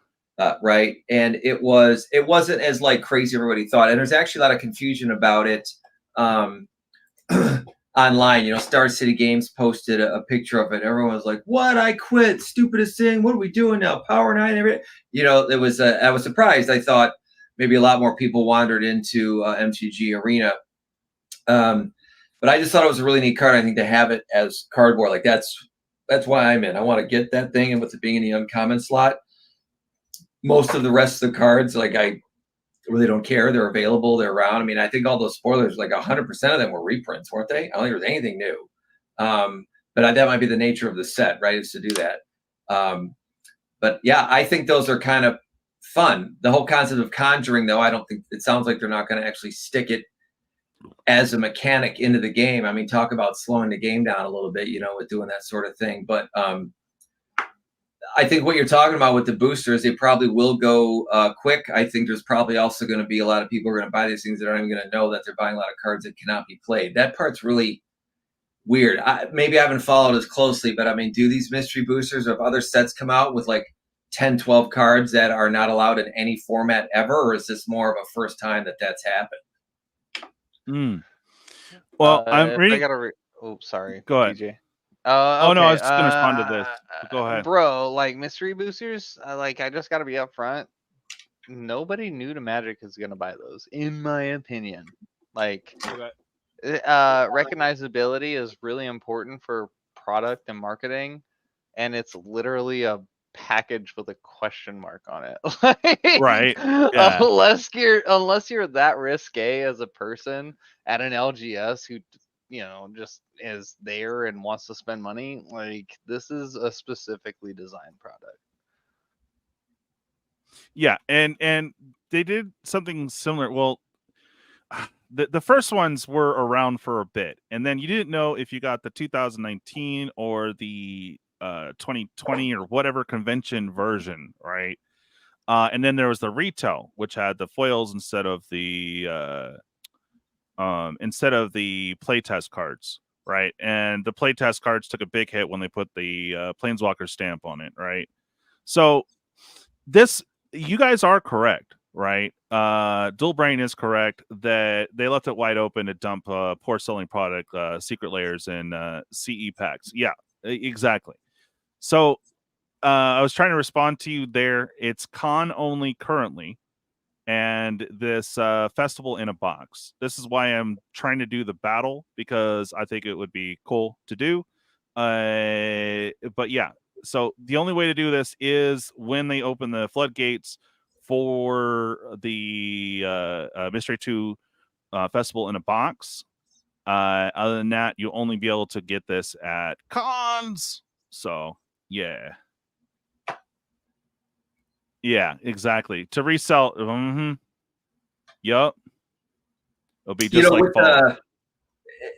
right, and it wasn't as like crazy everybody thought, and there's actually a lot of confusion about it online. You know, Star City Games posted a picture of it. Everyone was like, "What? I quit! Stupidest thing! What are we doing now? Power 9!" Everything. You know, I was surprised. I thought maybe a lot more people wandered into MTG Arena. But I just thought it was a really neat card. I think to have it as cardboard, like that's why I'm in. I want to get that thing, and with it being in the uncommon slot, most of the rest of the cards, like I really don't care. They're available. They're around. I mean, I think all those spoilers, like 100% of them were reprints, weren't they? I don't think there was anything new. But that might be the nature of the set, right? Is to do that. But yeah, I think those are kind of fun. The whole concept of conjuring, though, I don't think it sounds like they're not going to actually stick it as a mechanic into the game. I mean, talk about slowing the game down a little bit, you know, with doing that sort of thing. But I think what you're talking about with the boosters, they probably will go quick. I think there's probably also going to be a lot of people who are going to buy these things that aren't even going to know that they're buying a lot of cards that cannot be played. That part's really weird. Maybe I haven't followed as closely, but I mean, do these mystery boosters or other sets come out with like 10, 12 cards that are not allowed in any format ever? Or is this more of a first time that that's happened? Well, I'm reading. Oh, sorry. Go ahead. DJ. Oh no, I was just gonna respond to this. Go ahead, bro. Like mystery boosters, like I just gotta be upfront. Nobody new to Magic is gonna buy those, in my opinion. Like, recognizability is really important for product and marketing, and it's literally a package with a question mark on it. Like, right? Yeah. Unless you're that risque as a person at an LGS who, just is there and wants to spend money, like this is a specifically designed product. Yeah, and they did something similar. Well, the first ones were around for a bit, and then you didn't know if you got the 2019 or the 2020 or whatever convention version, right? And then there was the retail, which had the foils instead of the playtest cards, right? And the playtest cards took a big hit when they put the Planeswalker stamp on it, right? So you guys are correct, right? Dual Brain is correct that they left it wide open to dump poor selling product, secret layers, and CE packs. Yeah, exactly. So I was trying to respond to you there. It's con only currently, and this festival in a box. This is why I'm trying to do the battle, because I think it would be cool to do. But yeah, so the only way to do this is when they open the floodgates for the Mystery 2 festival in a box. Other than that, you'll only be able to get this at cons. So yeah. Yeah, exactly. To resell. Yup. It'll be just like fall.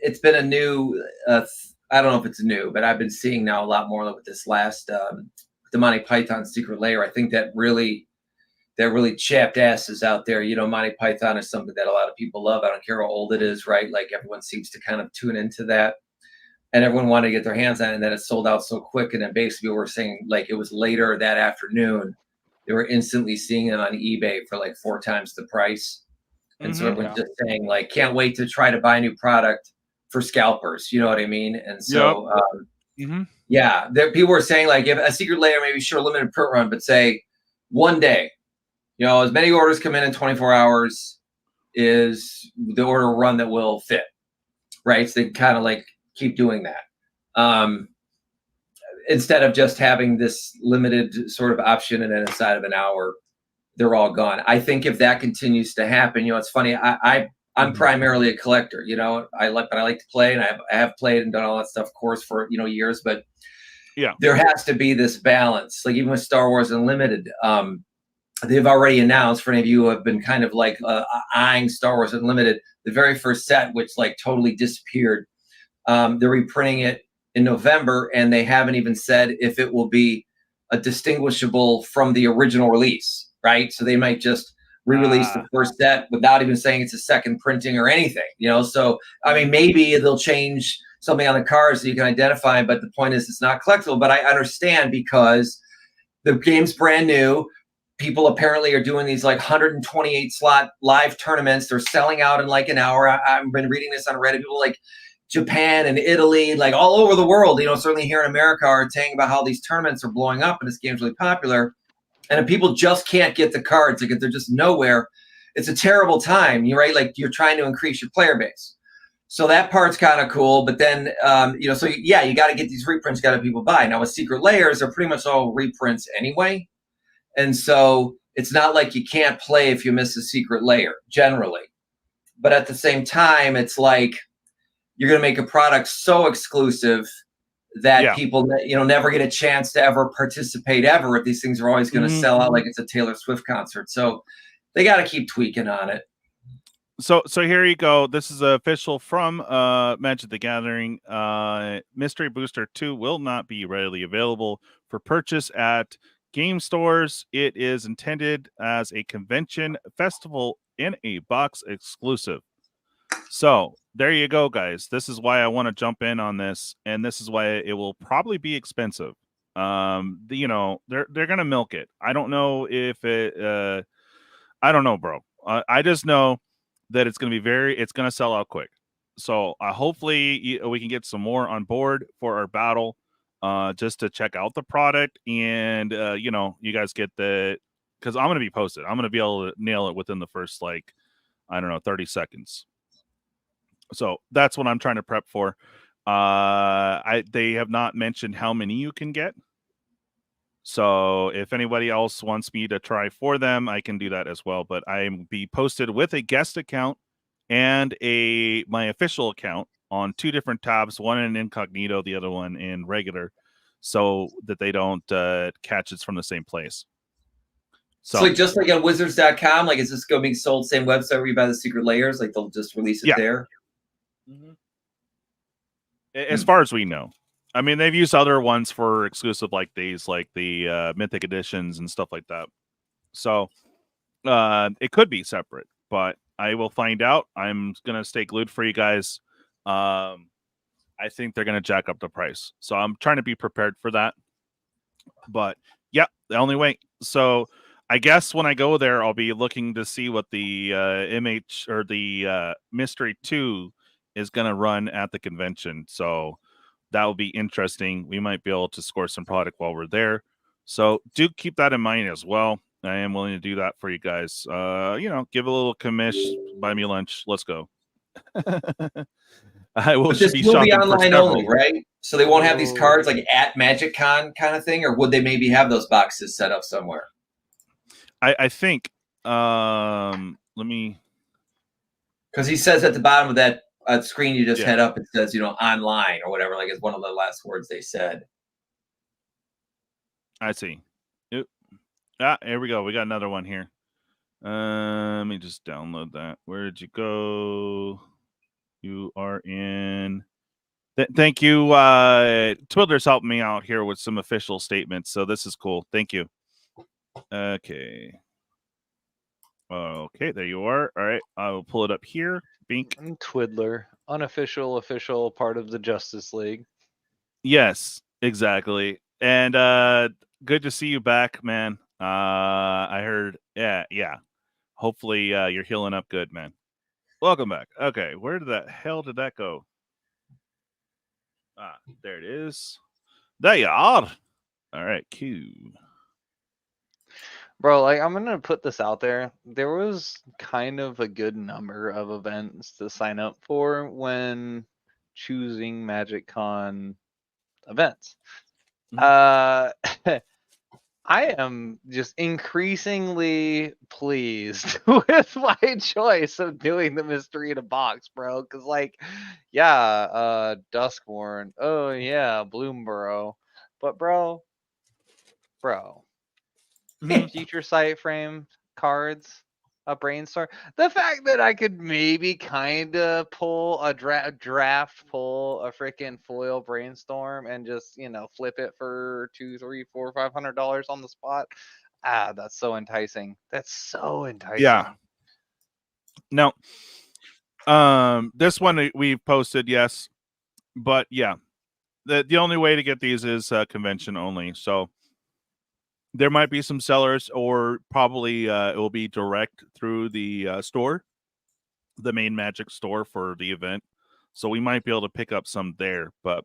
It's been a new. I don't know if it's new, but I've been seeing now a lot more with this last the Monty Python Secret Layer. I think that really chapped asses out there. Monty Python is something that a lot of people love. I don't care how old it is, right? Like everyone seems to kind of tune into that, and everyone wanted to get their hands on it, and then it sold out so quick. And then basically we're saying like it was later that afternoon. They were instantly seeing it on eBay for like 4 times the price. And so everyone's just saying like, can't wait to try to buy a new product for scalpers. You know what I mean? And so, yeah, people were saying like, if a secret layer, maybe sure, limited print run, but say one day, as many orders come in 24 hours is the order run that will fit. Right. So they kind of like keep doing that. Instead of just having this limited sort of option and then inside of an hour, they're all gone. I think if that continues to happen, it's funny. I'm primarily a collector, I like to play, and I have played and done all that stuff, of course, for, years, but yeah, there has to be this balance. Like even with Star Wars Unlimited, they've already announced, for any of you who have been kind of like eyeing Star Wars Unlimited, the very first set, which like totally disappeared. They're reprinting it in November, and they haven't even said if it will be a distinguishable from the original release, right? So they might just re-release the first set without even saying it's a second printing or anything, So, I mean, maybe they'll change something on the cards so you can identify it, but the point is it's not collectible. But I understand because the game's brand new. People apparently are doing these like 128 slot live tournaments. They're selling out in like an hour. I've been reading this on Reddit. People like Japan and Italy, like all over the world, certainly here in America, are saying about how these tournaments are blowing up and this game's really popular. And if people just can't get the cards, like if they're just nowhere, it's a terrible time. You're right. Like you're trying to increase your player base. So that part's kind of cool. But then, so yeah, you got to get these reprints, got to people buy. Now with Secret Layers, they're pretty much all reprints anyway. And so it's not like you can't play if you miss a secret layer generally. But at the same time, it's like, you're going to make a product so exclusive that people, never get a chance to ever participate ever. If these things are always going to sell out like it's a Taylor Swift concert. So they got to keep tweaking on it. So here you go. This is official from Magic the Gathering. Mystery Booster 2 will not be readily available for purchase at game stores. It is intended as a convention festival in a box exclusive. So there you go, guys. This is why I want to jump in on this, and this is why it will probably be expensive. You know, they're gonna milk it. I don't know if it. I don't know, bro. I just know that it's gonna be it's gonna sell out quick. So hopefully we can get some more on board for our battle, just to check out the product, and you know, you guys get the, because I'm gonna be posted. I'm gonna be able to nail it within the first, like, I don't know, 30 seconds. So that's what I'm trying to prep for. They have not mentioned how many you can get. So if anybody else wants me to try for them, I can do that as well. But I'm be posted with a guest account and my official account on 2 different tabs, one in incognito, the other one in regular, so that they don't catch it's from the same place. So like just like on wizards.com, like is this going to be sold same website where you buy the secret layers? Like they'll just release it there? Mm-hmm. As far as we know. I mean, they've used other ones for exclusive like these, like the Mythic editions and stuff like that. So it could be separate, but I will find out. I'm going to stay glued for you guys. I think they're going to jack up the price. So I'm trying to be prepared for that. But yeah, the only way. So I guess when I go there, I'll be looking to see what the MH or the Mystery 2 is going to run at the convention. So that will be interesting. We might be able to score some product while we're there. So do keep that in mind as well. I am willing to do that for you guys. You know, give a little commish, buy me lunch. Let's go. I will. But this be will be online only, right? So they won't have these cards like at MagicCon kind of thing, or would they maybe have those boxes set up somewhere? I think. Let me. Because he says at the bottom of that screen you just had up, it says, you know, online or whatever. Like it's one of the last words they said. I see. Oop. Here we go. We got another one here. Let me just download that. Where did you go? You are in. Thank you. Twiddler's helping me out here with some official statements, so this is cool. Thank you. Okay. Okay, there you are. All right, I will pull it up here. Bink. Twiddler, unofficial, official part of the Justice League. Yes, exactly. And good to see you back, man. I heard. Yeah. Hopefully, you're healing up good, man. Welcome back. Okay, where the hell did that go? There it is. There you are. All right, Q. Bro, like I'm gonna put this out there. There was kind of a good number of events to sign up for when choosing MagicCon events. I am just increasingly pleased with my choice of doing the mystery in a box, bro. Because, like, yeah, Duskborn. Oh, yeah, Bloomborough. But, bro, future sight frame cards, a brainstorm. The fact that I could maybe kind of pull a draft, pull a freaking foil brainstorm, and just, you know, flip it for $200, $300, $400, $500 on the spot. That's so enticing. That's so enticing. Yeah. No. This one we've posted, yes, but yeah, the only way to get these is convention only. So there might be some sellers, or probably it will be direct through the store, the main Magic store for the event. So we might be able to pick up some there, but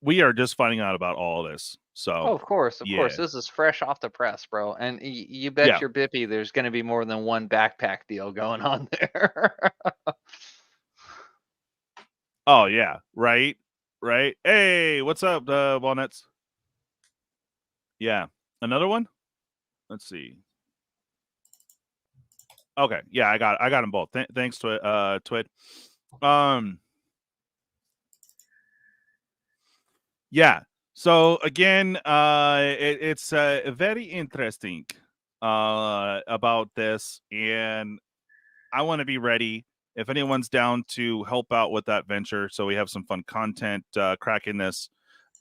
we are just finding out about all of this. So of course, this is fresh off the press, bro. And you bet your bippy there's going to be more than one backpack deal going on there. Oh yeah, right. Hey, what's up, Walnuts? Yeah, another one. Let's see. Okay, yeah, I got them both. Thanks to Twit. Yeah. So again, it's very interesting about this, and I want to be ready. If anyone's down to help out with that venture, so we have some fun content cracking this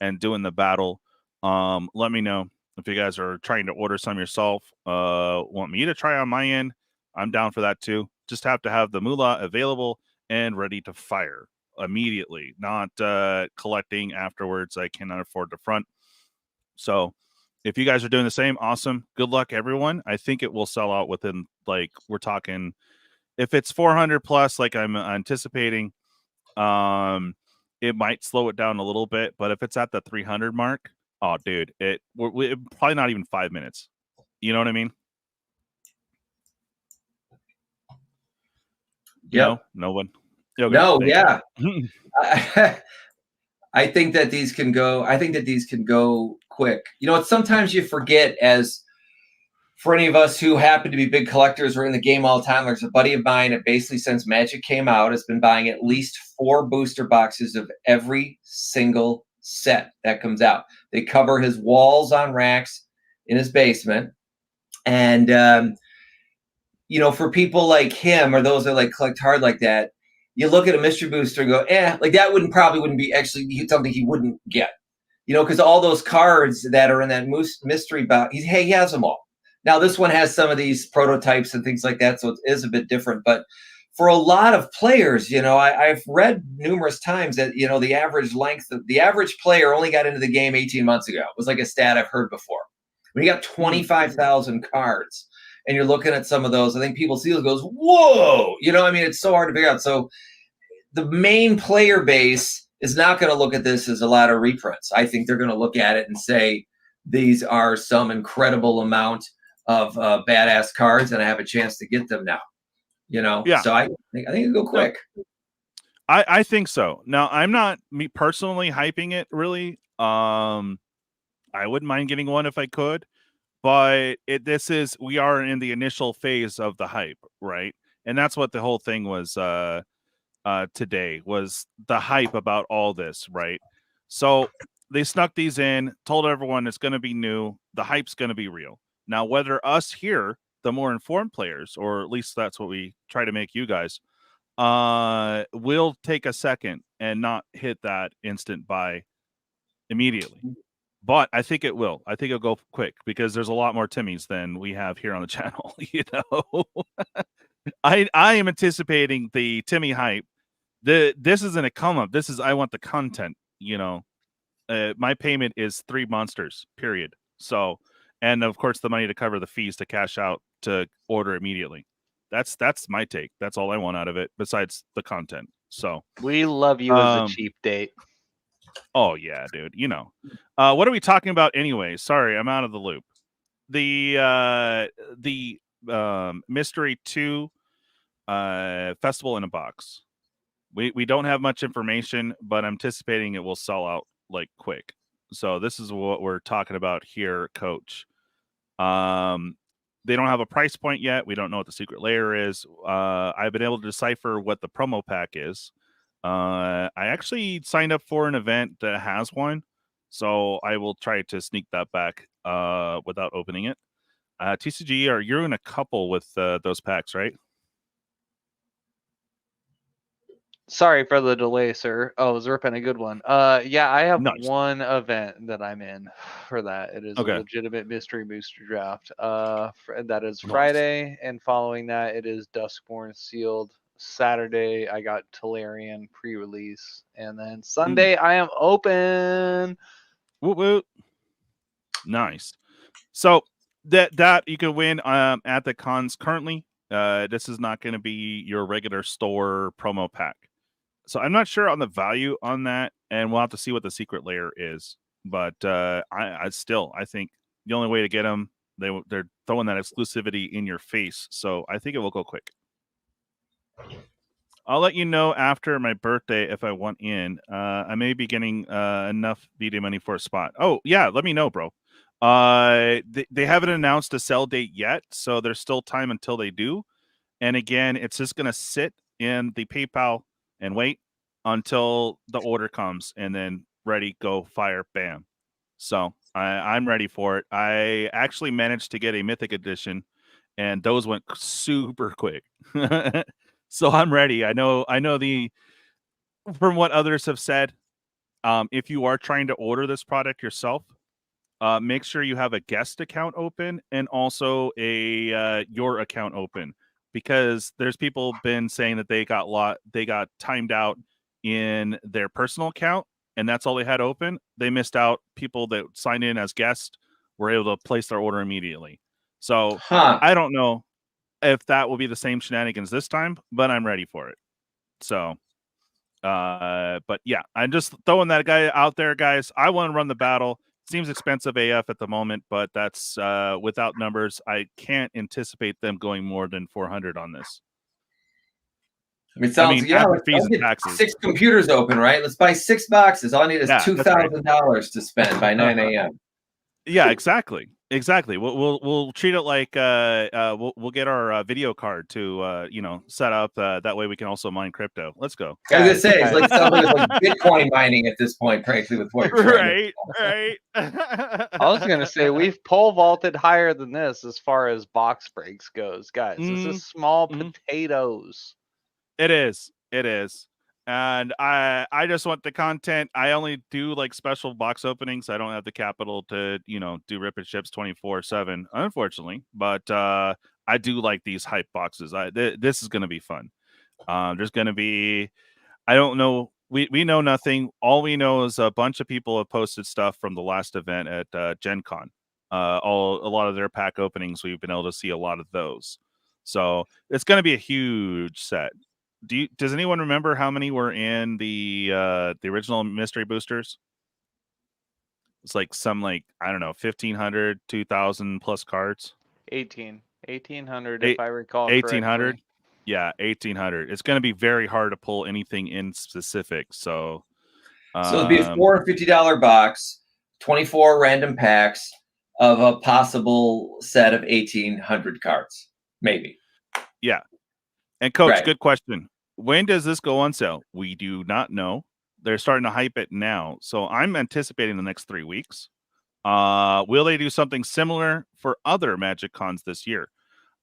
and doing the battle, let me know. If you guys are trying to order some yourself, want me to try on my end, I'm down for that too. Just have to have the moolah available and ready to fire immediately, not collecting afterwards. I cannot afford the front. So if you guys are doing the same, awesome. Good luck, everyone. I think it will sell out within, like, we're talking, if it's 400 plus, like I'm anticipating, it might slow it down a little bit. But if it's at the 300 mark, oh, dude, we're probably not even 5 minutes. You know what I mean? Yeah. No one. Okay, no, yeah. I think that these can go. I think that these can go quick. It's sometimes you forget, as for any of us who happen to be big collectors or in the game all the time. There's a buddy of mine that basically, since Magic came out, has been buying at least 4 booster boxes of every single set that comes out. They cover his walls on racks in his basement. And, for people like him or those that like collect hard like that, you look at a mystery booster and go, like that probably wouldn't be actually something he wouldn't get, because all those cards that are in that mystery box, he has them all. Now, this one has some of these prototypes and things like that, so it is a bit different. But for a lot of players, I've read numerous times that, the average player only got into the game 18 months ago. It was like a stat I've heard before. When you got 25,000 cards and you're looking at some of those, I think people see those goes, whoa! It's so hard to figure out. So the main player base is not going to look at this as a lot of reprints. I think they're going to look at it and say, these are some incredible amount of badass cards, and I have a chance to get them now. Yeah. So I think it'll go quick. I think so. Now, I'm not personally hyping it really. I wouldn't mind getting one if I could, but we are in the initial phase of the hype, right? And that's what the whole thing was today, was the hype about all this, right? So they snuck these in, told everyone it's going to be new. The hype's going to be real. Now, whether us here, the more informed players, or at least that's what we try to make you guys, will take a second and not hit that instant buy immediately. But I think it will. I think it'll go quick because there's a lot more Timmys than we have here on the channel. I am anticipating the Timmy hype. This isn't a come up. This is, I want the content. My payment is 3 monsters, period. So, and of course the money to cover the fees to cash out to order immediately. That's my take. That's all I want out of it, besides the content. So we love you as a cheap date. Oh yeah, dude. What are we talking about anyway? Sorry, I'm out of the loop. The Mystery 2 Festival in a Box. We don't have much information, but I'm anticipating it will sell out like quick. So this is what we're talking about here, Coach. They don't have a price point yet. We don't know what the secret layer is. I've been able to decipher what the promo pack is. I actually signed up for an event that has one, so I will try to sneak that back without opening it. TCG, you're in a couple with those packs, right? Sorry for the delay, sir. Oh, Zerpin, a good one. Yeah, I have Nice. one event that I'm in for that. It is a legitimate mystery booster draft. That is Friday, and following that, it is Duskborn sealed. Saturday, I got Tolarian pre-release, and then Sunday, I am open. Woot woot. Nice. So that you can win at the cons currently. This is not going to be your regular store promo pack. So I'm not sure on the value on that, and we'll have to see what the secret layer is. But I think the only way to get them, they're throwing that exclusivity in your face. So I think it will go quick. I'll let you know after my birthday if I want in. I may be getting enough VD money for a spot. Oh yeah, let me know, bro. They haven't announced a sell date yet, so there's still time until they do. And again, it's just gonna sit in the PayPal and wait until the order comes, and then ready, go, fire, bam. So I'm ready for it. I actually managed to get a Mythic Edition, and those went super quick. So I'm ready. I know from what others have said, if you are trying to order this product yourself, make sure you have a guest account open and also a your account open, because there's people been saying that they got timed out in their personal account and that's all they had open. They missed out. People that signed in as guests were able to place their order immediately. So I don't know if that will be the same shenanigans this time, but I'm ready for it. So but yeah, I'm just throwing that guy out there, guys. I want to run the battle. Seems expensive AF at the moment, but that's without numbers. I can't anticipate them going more than 400 on this. I mean, sounds after fees and taxes. 6 computers open, right? Let's buy 6 boxes. All I need is $2,000 to spend by 9 a.m. Yeah, exactly. We'll treat it like we'll get our video card to set up that way we can also mine crypto. Let's go. I was gonna say it's like something like Bitcoin mining at this point, frankly, with what you're right. I was gonna say we've pole vaulted higher than this as far as box breaks goes, guys. This is small potatoes. It is. And I just want the content. I only do like special box openings. I don't have the capital to, do rip and ships 24/7, unfortunately. But I do like these hype boxes. This is going to be fun. There's going to be, I don't know. We know nothing. All we know is a bunch of people have posted stuff from the last event at Gen Con. A lot of their pack openings, we've been able to see a lot of those. So it's going to be a huge set. Does anyone remember how many were in the original mystery boosters? It's like I don't know, 1,500, 2,000 plus cards. 1,800 if I recall. 1,800. Yeah, 1,800. It's going to be very hard to pull anything in specific. So it'd be a $450 box, 24 random packs of a possible set of 1,800 cards, maybe. Yeah. And Coach, good question. When does this go on sale? We do not know. They're starting to hype it now. So I'm anticipating the next 3 weeks. Will they do something similar for other Magic Cons this year?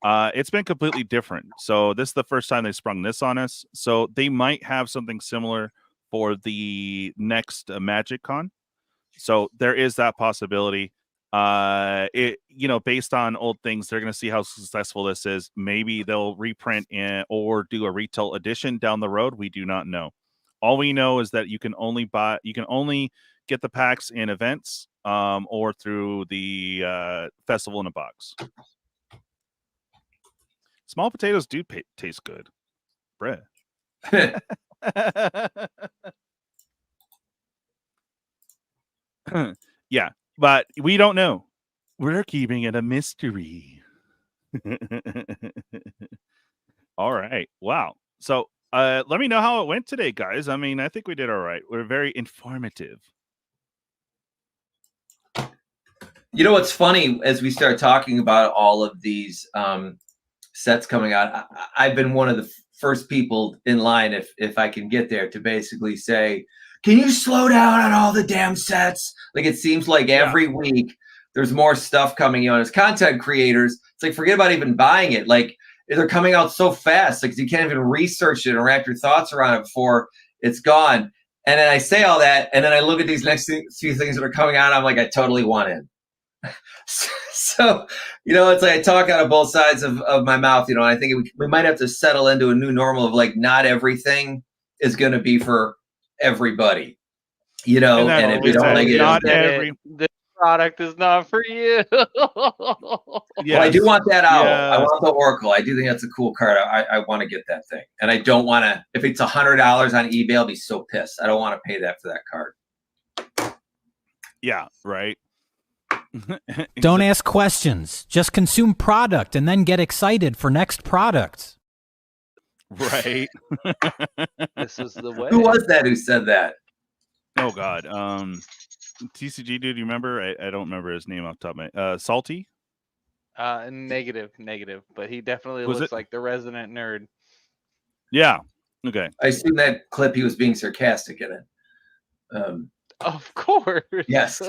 It's been completely different. So this is the first time they sprung this on us. So they might have something similar for the next Magic Con. So there is that possibility. Based on old things, they're going to see how successful this is. Maybe they'll reprint or do a retail edition down the road. We do not know. All we know is that you can only get the packs in events or through the festival in a box. Small potatoes do taste good. Bread. Yeah. But we don't know. We're keeping it a mystery. All right. Wow. So let me know how it went today, guys. I mean, I think we did all right. We're very informative. You know what's funny, as we start talking about all of these sets coming out, I've been one of the first people in line, if I can get there, to basically say, can you slow down on all the damn sets? Like, it seems like every week there's more stuff coming on. As content creators, it's like, forget about even buying it. Like, they're coming out so fast, like you can't even research it or wrap your thoughts around it before it's gone. And then I say all that, and then I look at these next few things that are coming out, I'm like, I totally want in. So, it's like I talk out of both sides of my mouth, and I think we might have to settle into a new normal of like, not everything is going to be for everybody, and if you don't like it, not this product is not for you. Well, I do want that owl. I want the Oracle. I do think that's a cool card. I want to get that thing, and I don't want to. If it's $100 on eBay, I'll be so pissed. I don't want to pay that for that card. Yeah, right. Don't ask questions. Just consume product and then get excited for next product. Right. This is the way. Who was that who said that? Oh God. TCGDude, do you remember? I don't remember his name off the top of my Salty? Negative. But he definitely looks like the resident nerd. Yeah. Okay. I assume that clip he was being sarcastic in it. Of course. Yes.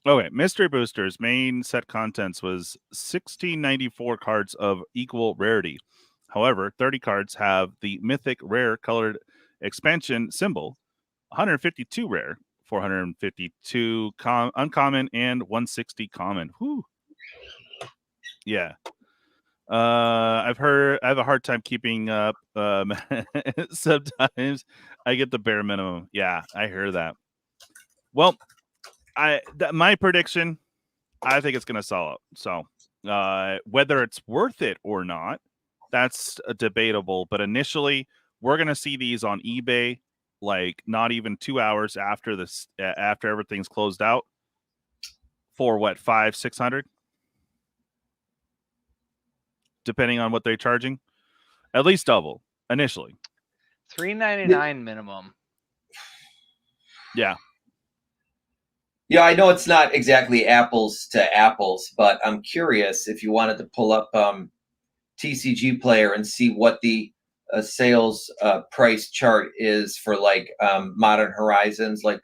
Okay, Mystery Boosters main set contents was 1694 cards of equal rarity. However, 30 cards have the mythic rare colored expansion symbol, 152 rare, 452 uncommon, and 160 common. Whew. Yeah. I have a hard time keeping up. Sometimes I get the bare minimum. Yeah, I hear that. Well, my prediction, I think it's going to sell out. So whether it's worth it or not, that's debatable. But initially, we're going to see these on eBay, like not even 2 hours after this, after everything's closed out, for what, 500-600, depending on what they're charging. At least double initially. $3.99 minimum. Yeah. Yeah, I know it's not exactly apples to apples, but I'm curious if you wanted to pull up TCG Player and see what the sales price chart is for like Modern Horizons, like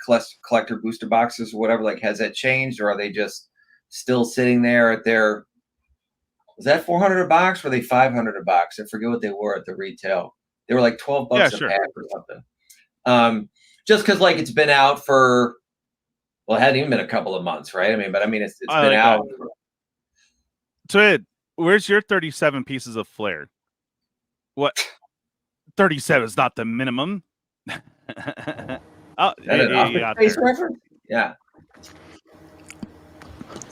collector booster boxes or whatever. Like, has that changed, or are they just still sitting there at their? Was that $400 a box? Or were they $500 a box? I forget what they were at the retail. They were like $12 a pack or something. Just because like it's been out for. Well, it hadn't even been a couple of months, right? I mean, but I mean, it's been like out. So, Ed, where's your 37 pieces of flair? What? 37 is not the minimum. Oh, reference? Yeah.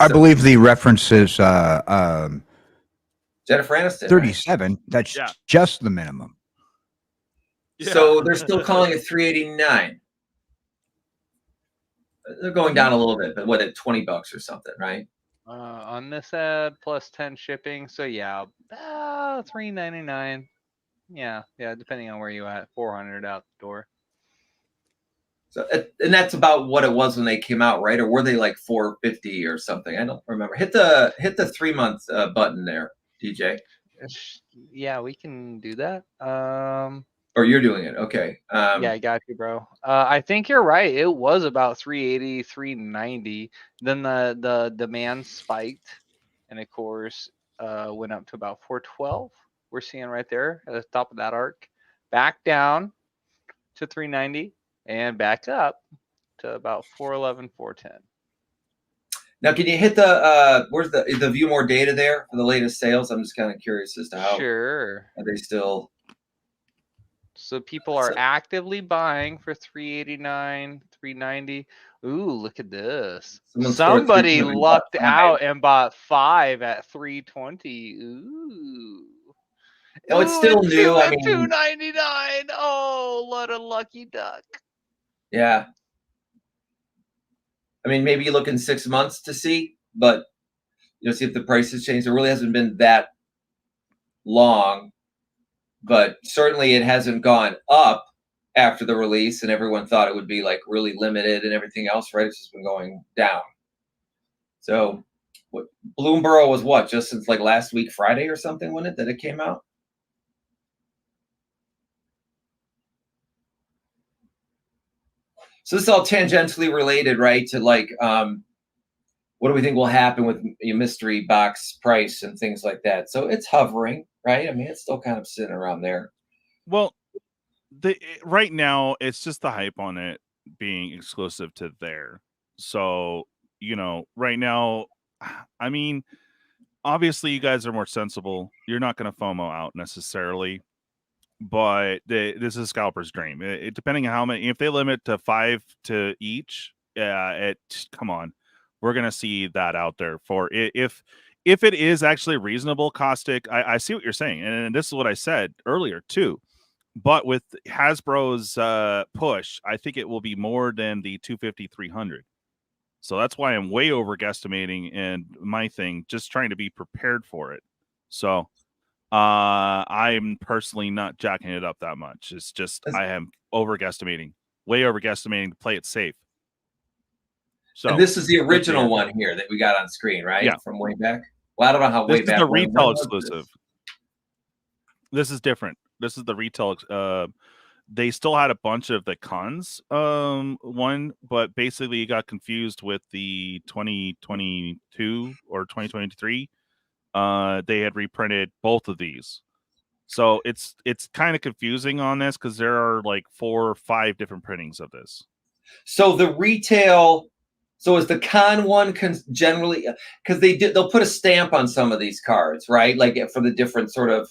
I believe the reference is Jennifer Aniston. 37. Right? That's just the minimum. Yeah. So they're still calling it 389. They're going down a little bit, but what, at $20 or something, right? On this ad plus 10 shipping, so yeah, $3.99. Yeah, depending on where you at, 400 out the door. So, and that's about what it was when they came out, right? Or were they like 450 or something? I don't remember. Hit the 3-month button there, DJ. Yeah, we can do that. Or you're doing it. Okay. Yeah, I got you, bro. I think you're right. It was about 380, 390. Then the demand spiked, and of course, went up to about 412. We're seeing right there at the top of that arc. Back down to 390 and back up to about 411, 410. Now, can you hit the where's the view more data there for the latest sales? I'm just kind of curious as to how. Sure. Are they still? So people are actively buying for 389, 390. Ooh, look at this. Somebody lucked out and bought 5 at 320. Ooh. Oh, it's still new. I mean, $2.99. Oh, what a lucky duck. Yeah. I mean, maybe you look in 6 months to see, but see if the price has changed. It really hasn't been that long. But certainly it hasn't gone up after the release, and everyone thought it would be like really limited and everything else, right? It's just been going down. So what Bloomberg was what, just since like last week, Friday or something, wasn't it, that it came out? So this is all tangentially related, right? To like, what do we think will happen with your mystery box price and things like that? So it's hovering, right? I mean, it's still kind of sitting around there. Well, right now it's just the hype on it being exclusive to there. So, right now, I mean, obviously you guys are more sensible. You're not going to FOMO out necessarily, but this is a scalper's dream. Depending on how many, if they limit to 5 to each, come on. We're going to see that out there for if it is actually reasonable. Caustic, I see what you're saying. And this is what I said earlier too. But with Hasbro's push, I think it will be more than the 250, 300. So that's why I'm way over guesstimating and my thing, just trying to be prepared for it. So I'm personally not jacking it up that much. It's just I am over guesstimating, way over guesstimating to play it safe. So and this is the original one here that we got on screen, right? Yeah. From way back. Well, I don't know how way back. This is the retail exclusive. This is different. This is the retail. They still had a bunch of the cons one, but basically you got confused with the 2022 or 2023. They had reprinted both of these. So it's kind of confusing on this because there are like 4 or 5 different printings of this. So the retail, so is the con one generally, because they'll put a stamp on some of these cards, right? Like for the different sort of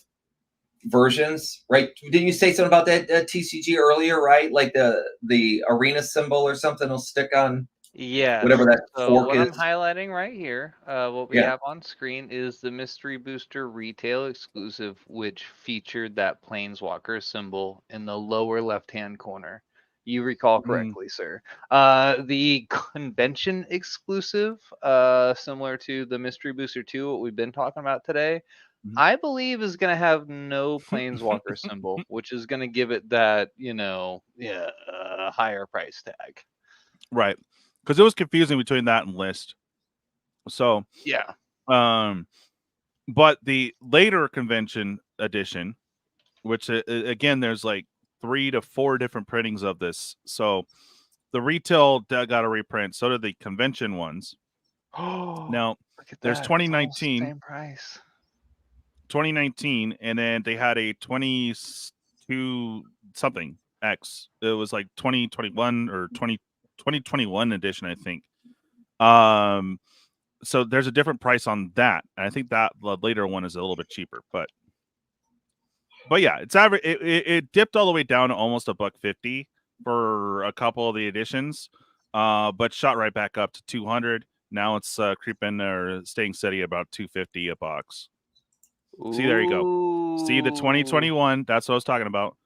versions, right? Didn't you say something about that TCG earlier, right? Like the arena symbol or something will stick on. Yeah, whatever that so fork what is. I'm highlighting right here, what we have on screen is the Mystery Booster retail exclusive, which featured that Planeswalker symbol in the lower left-hand corner. You recall correctly, sir. The convention exclusive, similar to the Mystery Booster 2, what we've been talking about today, I believe is going to have no Planeswalker symbol, which is going to give it that, higher price tag. Right. Because it was confusing between that and list. So yeah. But the later convention edition, which again, there's like 3 to 4 different printings of this. So the retail got a reprint. So did the convention ones. Now there's 2019. Same price. 2019, and then they had a 22 something X. It was like 2021 or 2021 edition, I think. So there's a different price on that. And I think that the later one is a little bit cheaper, but yeah, it's average. It dipped all the way down to almost $150 for a couple of the editions, but shot right back up to 200. Now it's creeping or staying steady at about 250 a box. See, there you go. See the 2021. That's what I was talking about.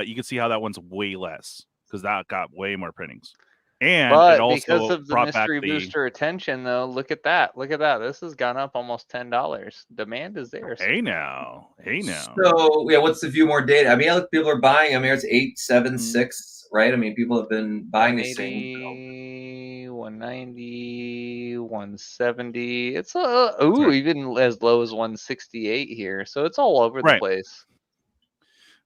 You can see how that one's way less because that got way more printings. And but it also because of the brought Mystery back Booster attention, though, look at that. Look at that. This has gone up almost $10. Demand is there. Hey now. So yeah, what's the view more data? I mean, people are buying. I mean, it's 876, right? I mean, people have been buying these things. 190, 170. It's even as low as 168 here. So it's all over the place.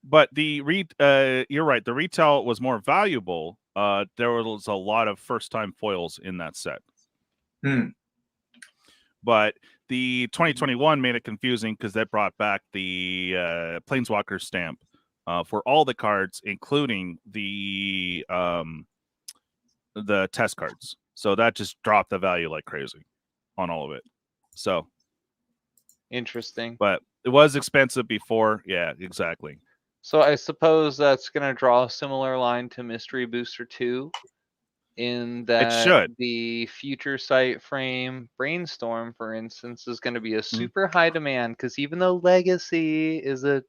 But you're right. The retail was more valuable. There was a lot of first-time foils in that set. But the 2021 made it confusing because they brought back the Planeswalker stamp for all the cards, including the test cards. So that just dropped the value like crazy on all of it. So interesting. But it was expensive before. Yeah, exactly. So I suppose that's going to draw a similar line to Mystery Booster 2 in that the future site frame Brainstorm, for instance, is going to be a super high demand because even though Legacy is a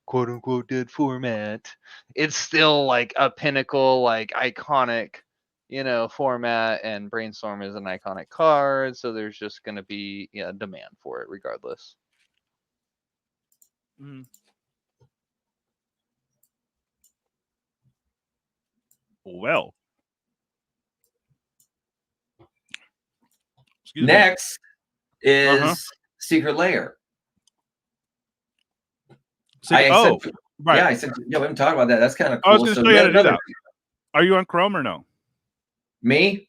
quote-unquote dead format, it's still like a pinnacle, like iconic, format, and Brainstorm is an iconic card, so there's just going to be demand for it regardless. Well, next is Secret Lair. Right. Yeah, I said, we haven't talked about that. That's kind of cool. I was going to show you how to do that. Are you on Chrome or no? Me?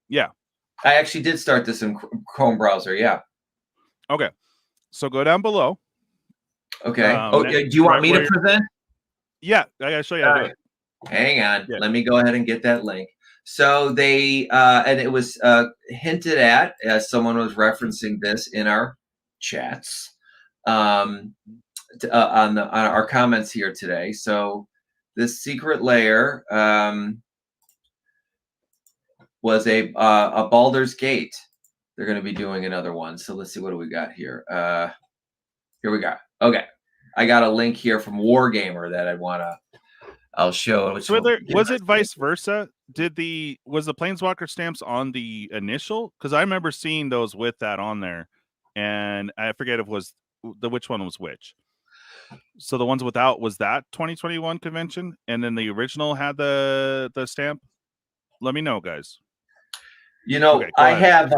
Yeah. I actually did start this in Chrome browser. Yeah. Okay. So go down below. Okay. Do you want me to present? Yeah, I gotta show you how to do it. Hang on. Yeah. Let me go ahead and get that link. So they and it was hinted at as someone was referencing this in our chats on our comments here today. So this Secret Lair was a Baldur's Gate. They're going to be doing another one. So let's see, what do we got here? Here we go. Okay, I got a link here from Wargamer that I'll show. Was it vice versa? Was the Planeswalker stamps on the initial? Because I remember seeing those with that on there, and I forget if it was which one was which. So the ones without, was that 2021 convention, and then the original had the stamp? Let me know, guys. I have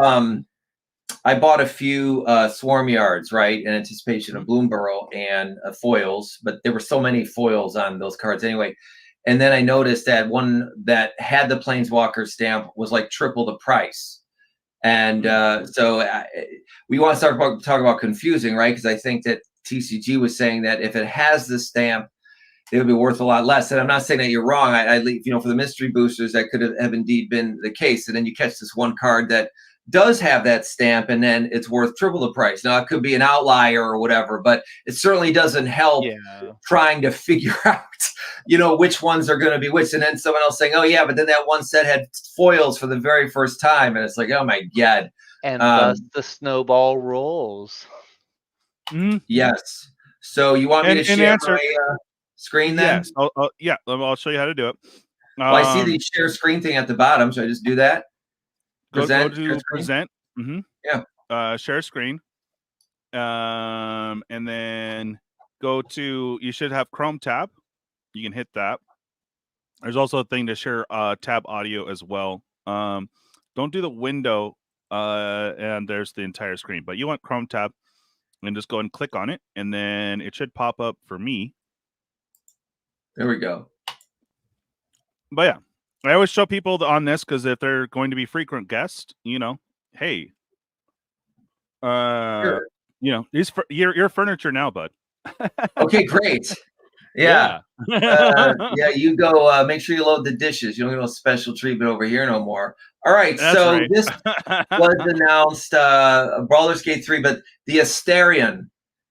I bought a few Swarm Yards, right, in anticipation of Bloomburrow and foils, but there were so many foils on those cards anyway. And then I noticed that one that had the Planeswalker stamp was like triple the price. And so we want to talk about confusing, right? Because I think that TCG was saying that if it has the stamp, it would be worth a lot less. And I'm not saying that you're wrong. I leave, for the mystery boosters, that could have indeed been the case. And then you catch this one card that does have that stamp, and then it's worth triple the price. Now, it could be an outlier or whatever, but it certainly doesn't help trying to figure out, which ones are going to be which. And then someone else saying, oh, yeah, but then that one set had foils for the very first time. And it's like, oh, my God. And thus the snowball rolls. Yes. So you want me to share my screen then? Yes. I'll show you how to do it. Well, I see the share screen thing at the bottom. Should I just do that? Go to present. Yeah. Share screen. And then go to, you should have Chrome tab. You can hit that. There's also a thing to share tab audio as well. Don't do the window and there's the entire screen, but you want Chrome tab, and just go and click on it, and then it should pop up for me. There we go. But yeah, I always show people on this because if they're going to be frequent guests, hey, Sure. your furniture now, bud. Okay, great. Yeah. You go make sure you load the dishes. You don't get no special treatment over here no more. All right. That's so right. This was announced Baldur's Gate 3, but the Astarion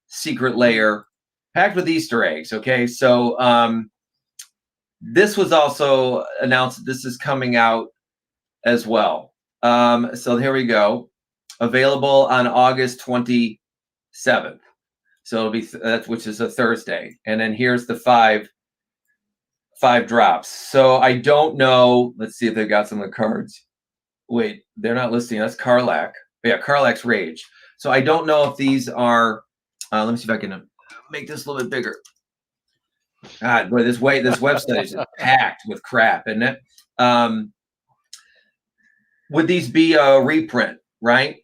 secret layer packed with Easter eggs. Okay. So this was also announced. This is coming out as well. So here we go. Available on August 27th. So it'll be which is a Thursday, and then here's the five drops. So I don't know. Let's see if they got some of the cards. Wait, they're not listing. That's Karlach. Yeah, Karlach's Rage. So I don't know if these are. Let me see if I can make this a little bit bigger. God, boy, this website is just packed with crap, isn't it? Would these be a reprint, right?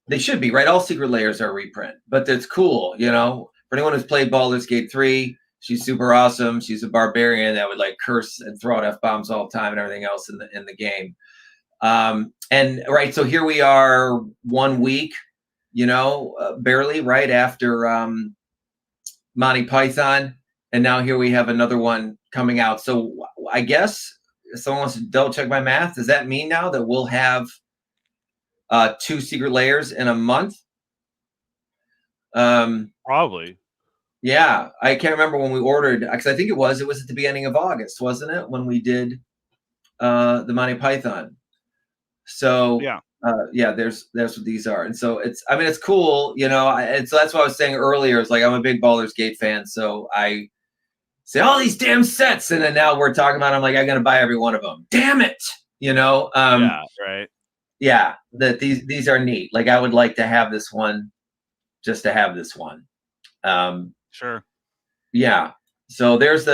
They should be, right? All secret layers are a reprint, but that's cool, For anyone who's played Baldur's Gate 3, she's super awesome. She's a barbarian that would like curse and throw out F-bombs all the time and everything else in the game. And right, so here we are 1 week, barely right after Monty Python, and now here we have another one coming out. So I guess if someone wants to double check my math, does that mean now that we'll have 2 secret layers in a month? Probably. Yeah, I can't remember when we ordered, because I think it was at the beginning of August, wasn't it, when we did the Monty Python? So that's what these are, and so it's cool, and so that's what I was saying earlier. It's like I'm a big Baldur's Gate fan, so I say all these damn sets, and then now we're talking about I'm gonna buy every one of them. Damn it, yeah, right. Yeah, that these are neat. Like I would like to have this one, just to have this one. Sure. Yeah. So these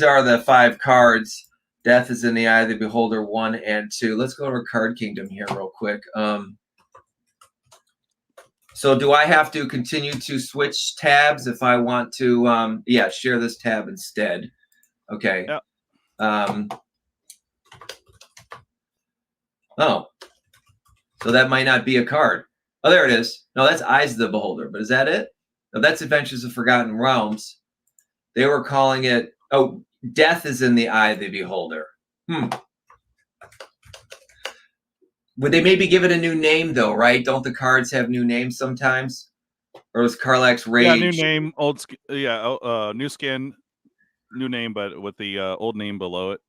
are the 5 cards. Death is in the Eye of the Beholder 1 and 2. Let's go to Card Kingdom here real quick. So do I have to continue to switch tabs if I want to? Share this tab instead. Okay. Yep. So that might not be a card. Oh, there it is. No, that's Eyes of the Beholder. But is that it? No, that's Adventures of Forgotten Realms. They were calling it, Death is in the Eye of the Beholder. Would they maybe give it a new name, though, right? Don't the cards have new names sometimes? Or is Karlach's Rage? Yeah, new name, new skin, new name, but with the old name below it.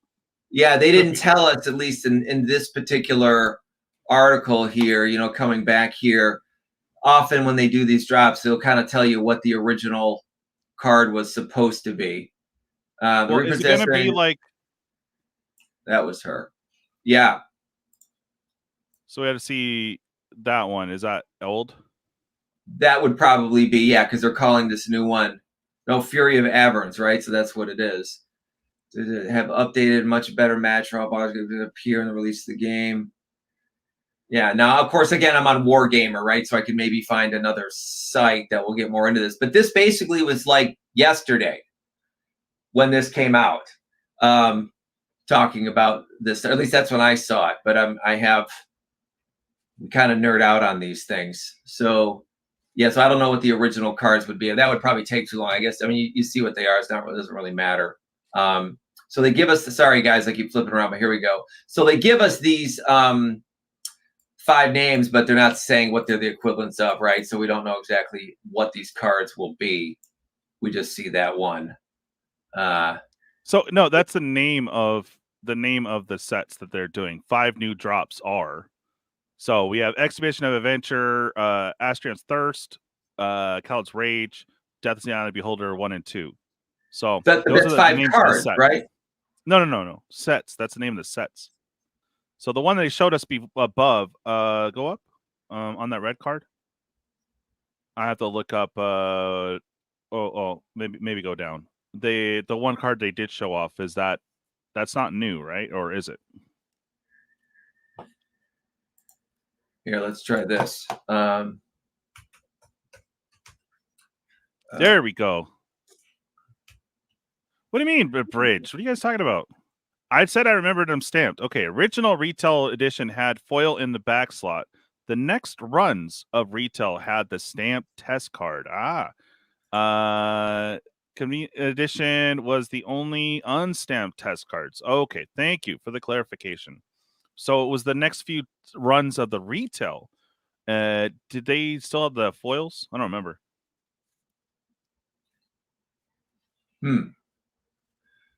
Yeah, they didn't tell us, at least in this particular article here, coming back here. Often when they do these drops, they'll kind of tell you what the original card was supposed to be. Is it going to be like... That was her. Yeah. So we have to see that one. Is that old? That would probably be, yeah, because they're calling this new one. No, Fury of Averns, right? So that's what it is. To have updated, much better match for how bars going to appear in the release of the game. Yeah. Now, of course, again, I'm on Wargamer, right? So I can maybe find another site that will get more into this. But this basically was like yesterday when this came out, talking about this. Or at least that's when I saw it. But we kind of nerd out on these things. So, yeah, so I don't know what the original cards would be. That would probably take too long, I guess. I mean, you see what they are. It doesn't really matter. So they give us sorry, guys, I keep flipping around, but here we go. So they give us these 5 names, but they're not saying what they're the equivalents of, right? So we don't know exactly what these cards will be. We just see that one. So no, that's the name of the sets that they're doing. 5 new drops are. So we have Exhibition of Adventure, Astrion's Thirst, Khaled's Rage, Death is the Eye of the Beholder 1 and 2. So that's those are 5 names cards, of the right? No. Sets. That's the name of the sets. So the one they showed us above, go up on that red card. I have to look up. Maybe go down. The one card they did show off is that's not new, right? Or is it? Here, let's try this. There we go. What do you mean, bridge? What are you guys talking about? I said I remembered them stamped. Okay, original retail edition had foil in the back slot. The next runs of retail had the stamped test card. Convenient edition was the only unstamped test cards. Okay, thank you for the clarification. So it was the next few runs of the retail. Did they still have the foils? I don't remember.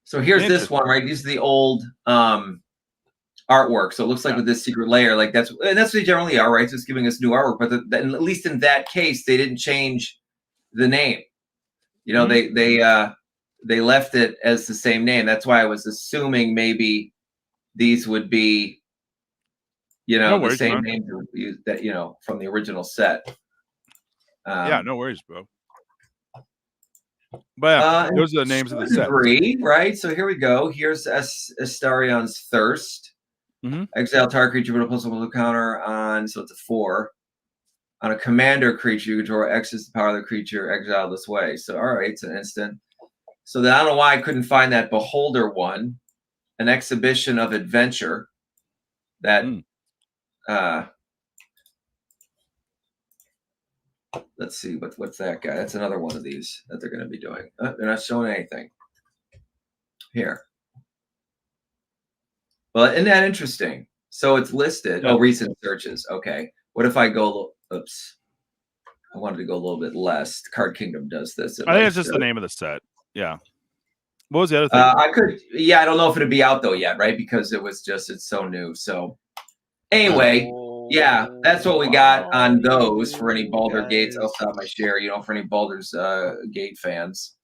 So here's this one, right? These are the old artwork. So it looks like with this secret layer, like that's what they generally are, right? So it's giving us new artwork. But at least in that case, they didn't change the name. You know, they left it as the same name. That's why I was assuming maybe these would be, the same name that from the original set. Yeah, no worries, bro. But those are the names of the set. Right? So here we go. Here's Astarion's Thirst. Exile target creature with a +1 counter on, so it's a 4. On a commander creature, you control X is the power of the creature, exile this way. So, all right, it's an instant. So then I don't know why I couldn't find that Beholder one. An Exhibition of Adventure. That, let's see, what's that guy? That's another one of these that they're going to be doing. They're not showing anything. Here. Well, isn't that interesting? So it's listed. Oh, recent searches. Okay. What if I go, oops. I wanted to go a little bit less. Card Kingdom does this. I think it's just the name of the set. Yeah. What was the other thing? I don't know if it'd be out though yet, right? Because it's so new. So anyway, yeah, that's what we got on those for any Baldur Gates. I'll stop my share, for any Baldur's Gate fans.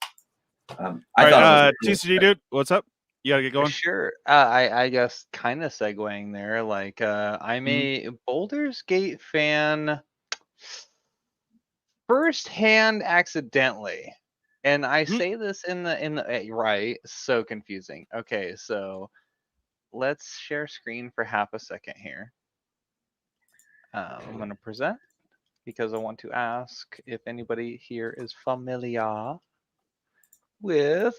I thought it was TCGDude, what's up? You gotta get going. Sure. I guess kind of segueing there. Like I'm a Baldur's Gate fan firsthand accidentally. And I say this in the right, so confusing. Okay, so let's share screen for half a second here. I'm going to present because I want to ask if anybody here is familiar with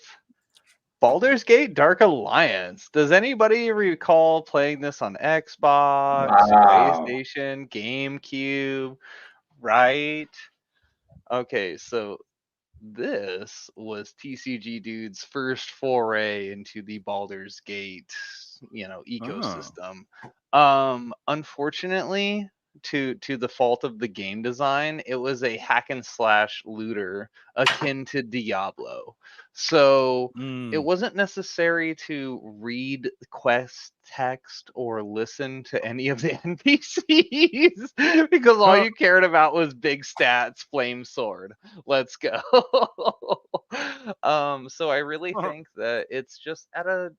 Baldur's Gate Dark Alliance. Does anybody recall playing this on Xbox, PlayStation, GameCube? Right? Okay, so this was TCGDude's first foray into the Baldur's Gate, ecosystem. Unfortunately, to the fault of the game design, it was a hack and slash looter akin to Diablo. So it wasn't necessary to read quest text or listen to any of the NPCs because all you cared about was big stats, flame sword. Let's go. So I really think that it's just at a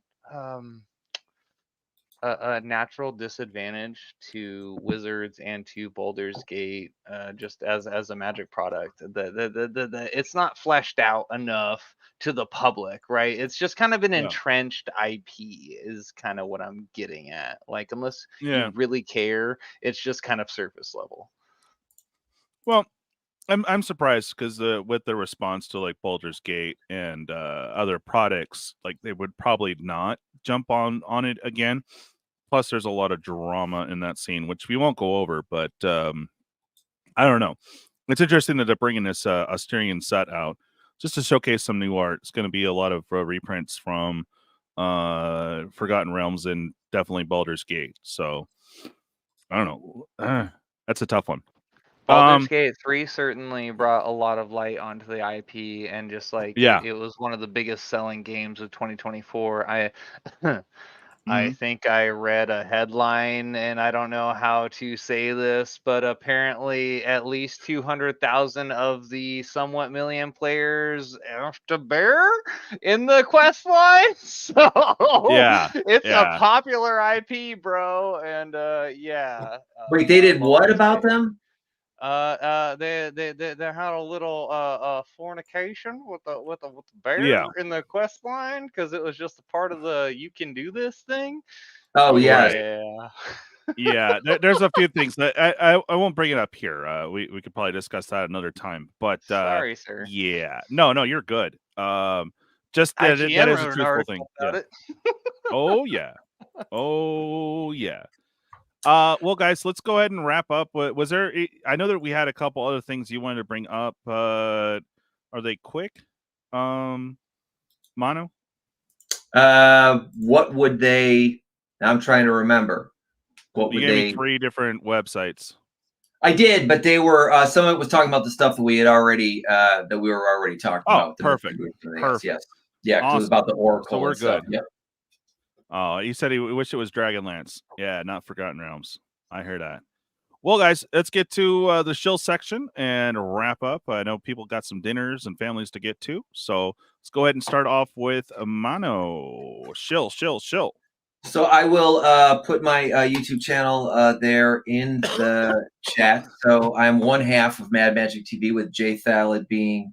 a natural disadvantage to Wizards and to Baldur's Gate, just as a Magic product. It's not fleshed out enough to the public, right? It's just kind of an entrenched IP, is kind of what I'm getting at. Like, unless you really care, it's just kind of surface level. Well, I'm surprised because with the response to like Baldur's Gate and other products, like they would probably not jump on it again. Plus, there's a lot of drama in that scene, which we won't go over. But I don't know. It's interesting that they're bringing this Asterian set out just to showcase some new art. It's going to be a lot of reprints from Forgotten Realms and definitely Baldur's Gate. So I don't know. That's a tough one. Baldur's Gate 3 certainly brought a lot of light onto the IP, and just like it was one of the biggest selling games of 2024. I think I read a headline, and I don't know how to say this, but apparently at least 200,000 of the somewhat million players have to bear in the quest line. So it's a popular IP, bro. And wait, they did what about them? They had a little fornication with the bear in the quest line, because it was just a part of the "you can do this" thing. Oh there's a few things that I won't bring it up here. We could probably discuss that another time. But sorry, sir. Yeah, no, you're good. Just that is a truthful thing. Oh yeah. Well, guys, let's go ahead and wrap up. Was there? I know that we had a couple other things you wanted to bring up. Are they quick? Mono. What would they? I'm trying to remember. What you would gave they? Me 3 different websites. I did, but they were some of it was talking about the stuff that we had already that we were already talking about. Perfect. Yes. Yeah, because it was about the Oracle. So we're good. Yep. Oh, he said he wished it was Dragonlance. Yeah, not Forgotten Realms. I heard that. Well, guys, let's get to the shill section and wrap up. I know people got some dinners and families to get to, so let's go ahead and start off with Mono. Shill. So I will put my YouTube channel there in the chat. So I'm one half of Mad Magic TV, with Jay Thalid being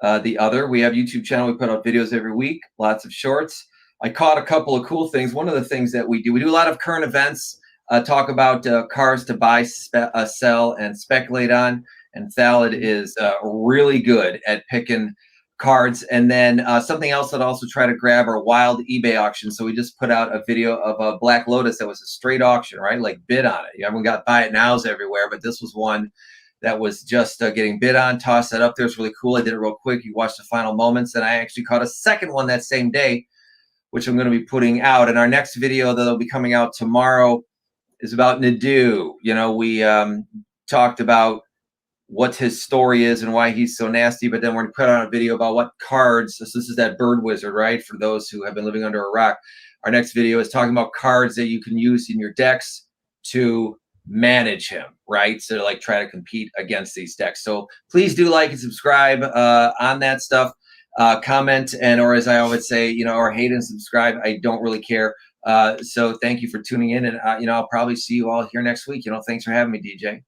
the other. We have a YouTube channel. We put out videos every week, lots of shorts. I caught a couple of cool things. One of the things that we do a lot of current events, talk about cars to buy, sell, and speculate on. And Thalid is really good at picking cards. And then something else that I also try to grab are wild eBay auctions. So we just put out a video of a Black Lotus that was a straight auction, right? Like bid on it. Everyone got buy it nows everywhere, but this was one that was just getting bid on. Tossed that up there. It's really cool. I did it real quick. You watched the final moments, and I actually caught a second one that same day, which I'm going to be putting out. And our next video that'll be coming out tomorrow is about Nadu. We talked about what his story is and why he's so nasty, but then we're going to put out a video about what cards. So this is that bird wizard, right? For those who have been living under a rock. Our next video is talking about cards that you can use in your decks to manage him, right? So like try to compete against these decks. So please do like and subscribe on that stuff. Comment or as I always say, or hate and subscribe. I don't really care. So thank you for tuning in, and I'll probably see you all here next week. Thanks for having me, DJ.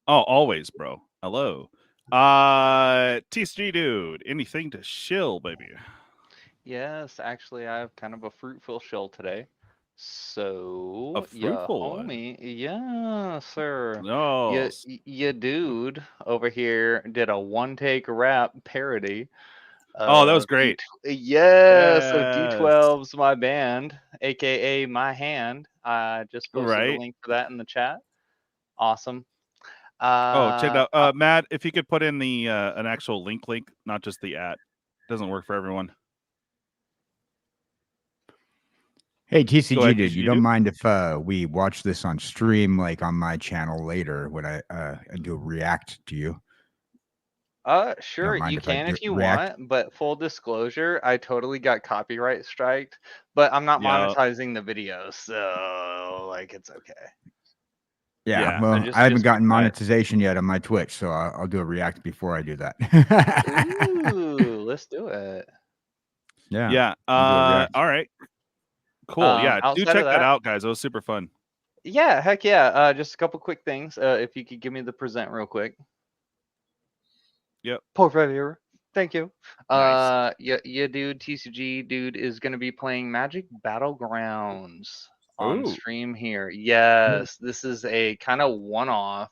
Oh, always, bro. Hello. TCGDude, anything to shill, baby? Yes, actually, I have kind of a fruitful shill today. So a fruitful homie, yeah, sir. No, you dude over here did a one-take rap parody. Oh, that was great. Yes. So D12's my band, aka my hand. I just posted a link for that in the chat. Awesome. Check it out. Matt, if you could put in the an actual link, not just the @ doesn't work for everyone. Hey, TCG dude, you don't mind if we watch this on stream, like on my channel later when I do a react to you? Sure, you can if you want, but full disclosure, I totally got copyright striked, but I'm not monetizing the video, so like it's okay. Yeah, well, I haven't gotten monetization yet on my Twitch, so I'll do a react before I do that. Ooh, let's do it. Yeah. All right. Cool. Yeah, do Outside check of that that out, guys. It was super fun. Yeah, heck yeah. Just a couple quick things. If you could give me the present real quick. Yep. Por favor. Thank you. Nice. Yeah, dude, TCGDude is going to be playing Magic Battlegrounds on Ooh. stream here. Yes, this is a kind of one-off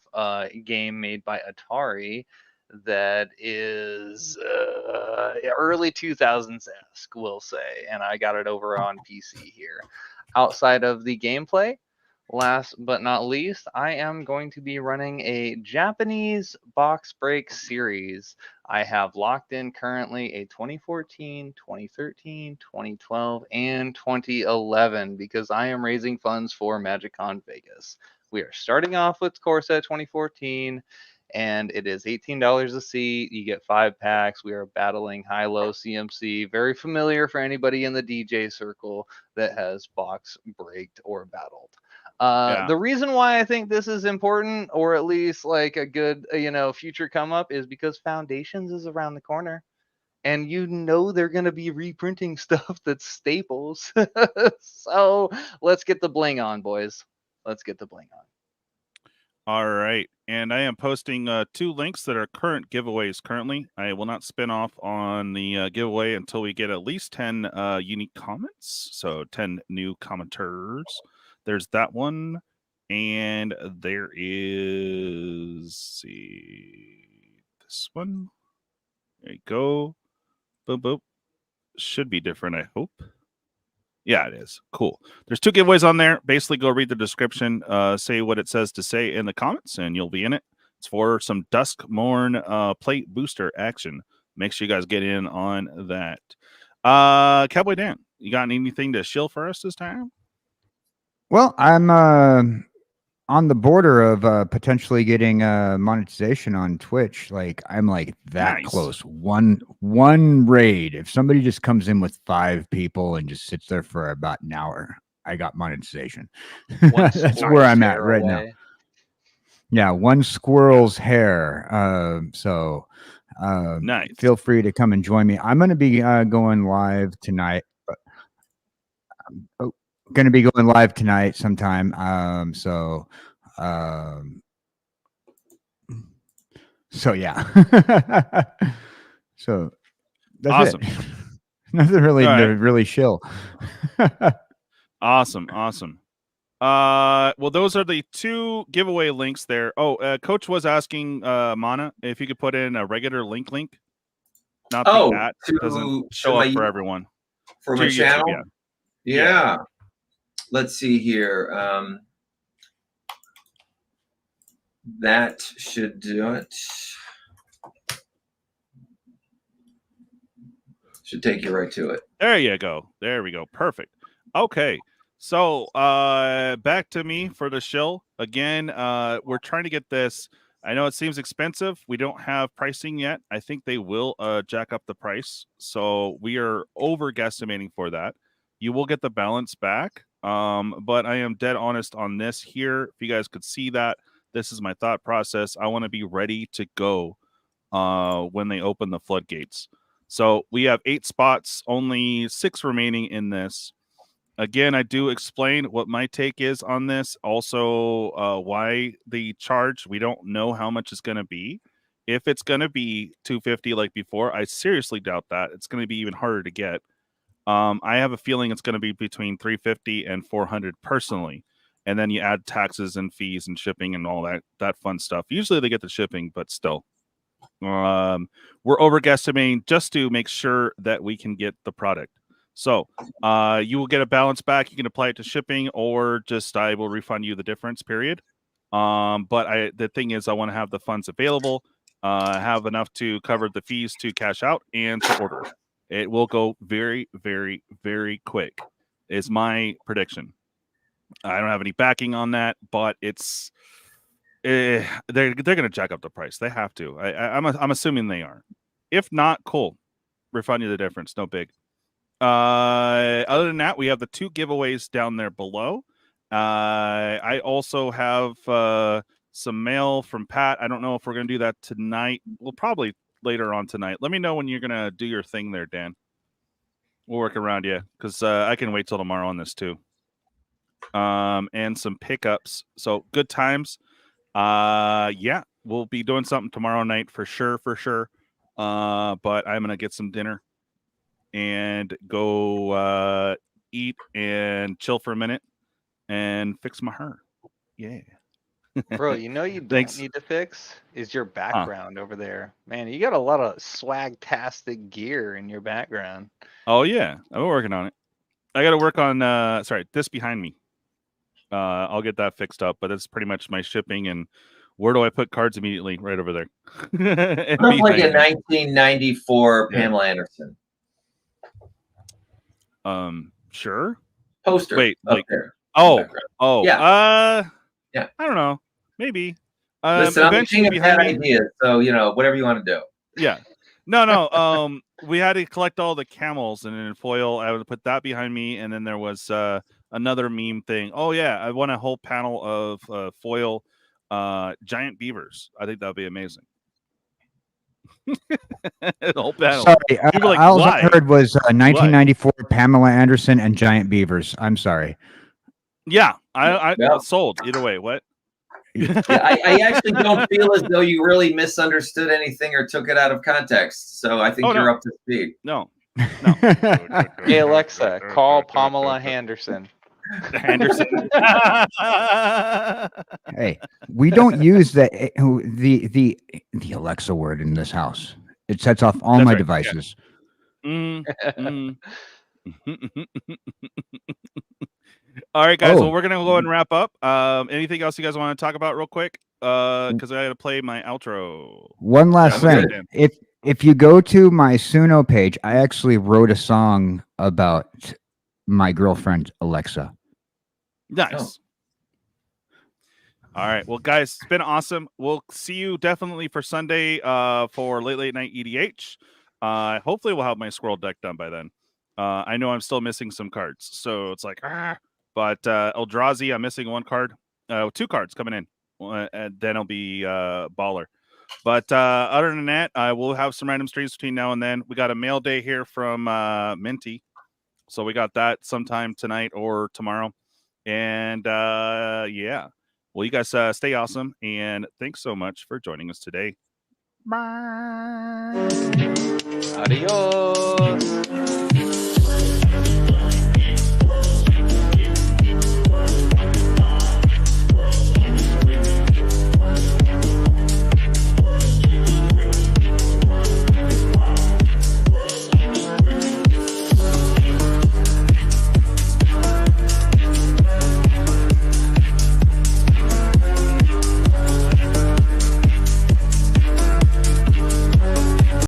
game made by Atari that is early 2000s-esque, we'll say, and I got it over on PC here. Outside of the gameplay, last but not least, I am going to be running a Japanese box break series. I have locked in currently a 2014, 2013, 2012, and 2011 because I am raising funds for MagicCon Vegas. We are starting off with core set 2014, and it is $18 a seat. You get 5 packs. We are battling high-low CMC. Very familiar for anybody in the DJ circle that has box breaked or battled. The reason why I think this is important, or at least like a good, future come up, is because Foundations is around the corner, and they're going to be reprinting stuff that's staples. So let's get the bling on, boys. Let's get the bling on. All right, and I am posting 2 links that are current giveaways currently. I will not spin off on the giveaway until we get at least 10 unique comments, so 10 new commenters. There's that one, and there is, this one. There you go. Boop, boop. Should be different, I hope. Yeah, it is. Cool. There's 2 giveaways on there. Basically, go read the description, say what it says to say in the comments, and you'll be in it. It's for some Duskmorn plate booster action. Make sure you guys get in on that. Cowboy Dan, you got anything to shill for us this time? Well, I'm on the border of potentially getting monetization on Twitch. Like I'm like that close. One raid. If somebody just comes in with 5 people and just sits there for about an hour, I got monetization. That's where I'm at right now. Yeah, 1 squirrel's hair. Nice. Feel free to come and join me. I'm going to be going live tonight. Going to be going live tonight sometime. So yeah. So that's awesome. It. Nothing really, really chill. Awesome. Well, those are the 2 giveaway links there. Oh, Coach was asking Mana if you could put in a regular link, not the at. It doesn't show up for everyone. For my channel? YouTube, yeah. Let's see here. That should do it. Should take you right to it. There you go. There we go. Perfect. Okay. So back to me for the shill. Again, we're trying to get this. I know it seems expensive. We don't have pricing yet. I think they will jack up the price. So we are over guesstimating for that. You will get the balance back. But I am dead honest on this here. If you guys could see that, this is my thought process. I want to be ready to go when they open the floodgates. So we have 8 spots, only 6 remaining in this. Again, I do explain what my take is on this. Also, why the charge. We don't know how much it's going to be. If it's going to be $250 like before, I seriously doubt that. It's going to be even harder to get. I have a feeling it's going to be between $350 and $400 personally, and then you add taxes and fees and shipping and all that fun stuff. Usually they get the shipping, but still, we're over guesstimating just to make sure that we can get the product. So you will get a balance back. You can apply it to shipping, or just I will refund you the difference. Period. But the thing is, I want to have the funds available, have enough to cover the fees to cash out and to order. It will go very, very, very quick, is my prediction. I don't have any backing on that, but it's they're going to jack up the price. They have to. I'm assuming they are. If not, cool. Refund you the difference. No big. Other than that, we have the 2 giveaways down there below. I also have some mail from Pat. I don't know if we're going to do that tonight. We'll probably later on tonight. Let me know when you're going to do your thing there, Dan. We'll work around you because I can wait till tomorrow on this too. And some pickups. So good times. Yeah, we'll be doing something tomorrow night for sure. But I'm gonna get some dinner and go eat and chill for a minute and fix my hair. Yeah. Bro, you know you don't need to fix is your background over there. Man, you got a lot of swag-tastic gear in your background. Oh yeah, I'm working on it. I got to work on this behind me. I'll get that fixed up, but that's pretty much my shipping and where do I put cards immediately? Right over there. Look like a 1994 Pamela Anderson. Sure. Poster. Wait, like there. Yeah. Yeah. I don't know. Maybe. Listen, I'm the king of bad ideas, so whatever you want to do. Yeah. No. We had to collect all the camels and in foil. I would put that behind me, and then there was another meme thing. Oh yeah, I want a whole panel of foil giant beavers. I think that would be amazing. Whole panel. Sorry, all I heard was 1994 Pamela Anderson and giant beavers. I'm sorry. Yeah, I sold either way. What? I actually don't feel as though you really misunderstood anything or took it out of context. So I think you're up to speed. No. Hey Alexa, call Pamela Henderson. Hey, we don't use the Alexa word in this house. It sets off all my devices. Yeah. All right, guys. Well, we're gonna go and wrap up. Anything else you guys want to talk about real quick? Because I got to play my outro. One last thing. If you go to my Suno page, I actually wrote a song about my girlfriend Alexa. Nice. All right. Well, guys, it's been awesome. We'll see you definitely for Sunday for late night EDH. Hopefully we'll have my squirrel deck done by then. I know I'm still missing some cards, so it's like but Eldrazi, I'm missing one card. 2 cards coming in. And then it'll be baller. But other than that, we'll have some random streams between now and then. We got a mail day here from Minty. So we got that sometime tonight or tomorrow. And yeah. Well, you guys stay awesome. And thanks so much for joining us today. Bye. Adios.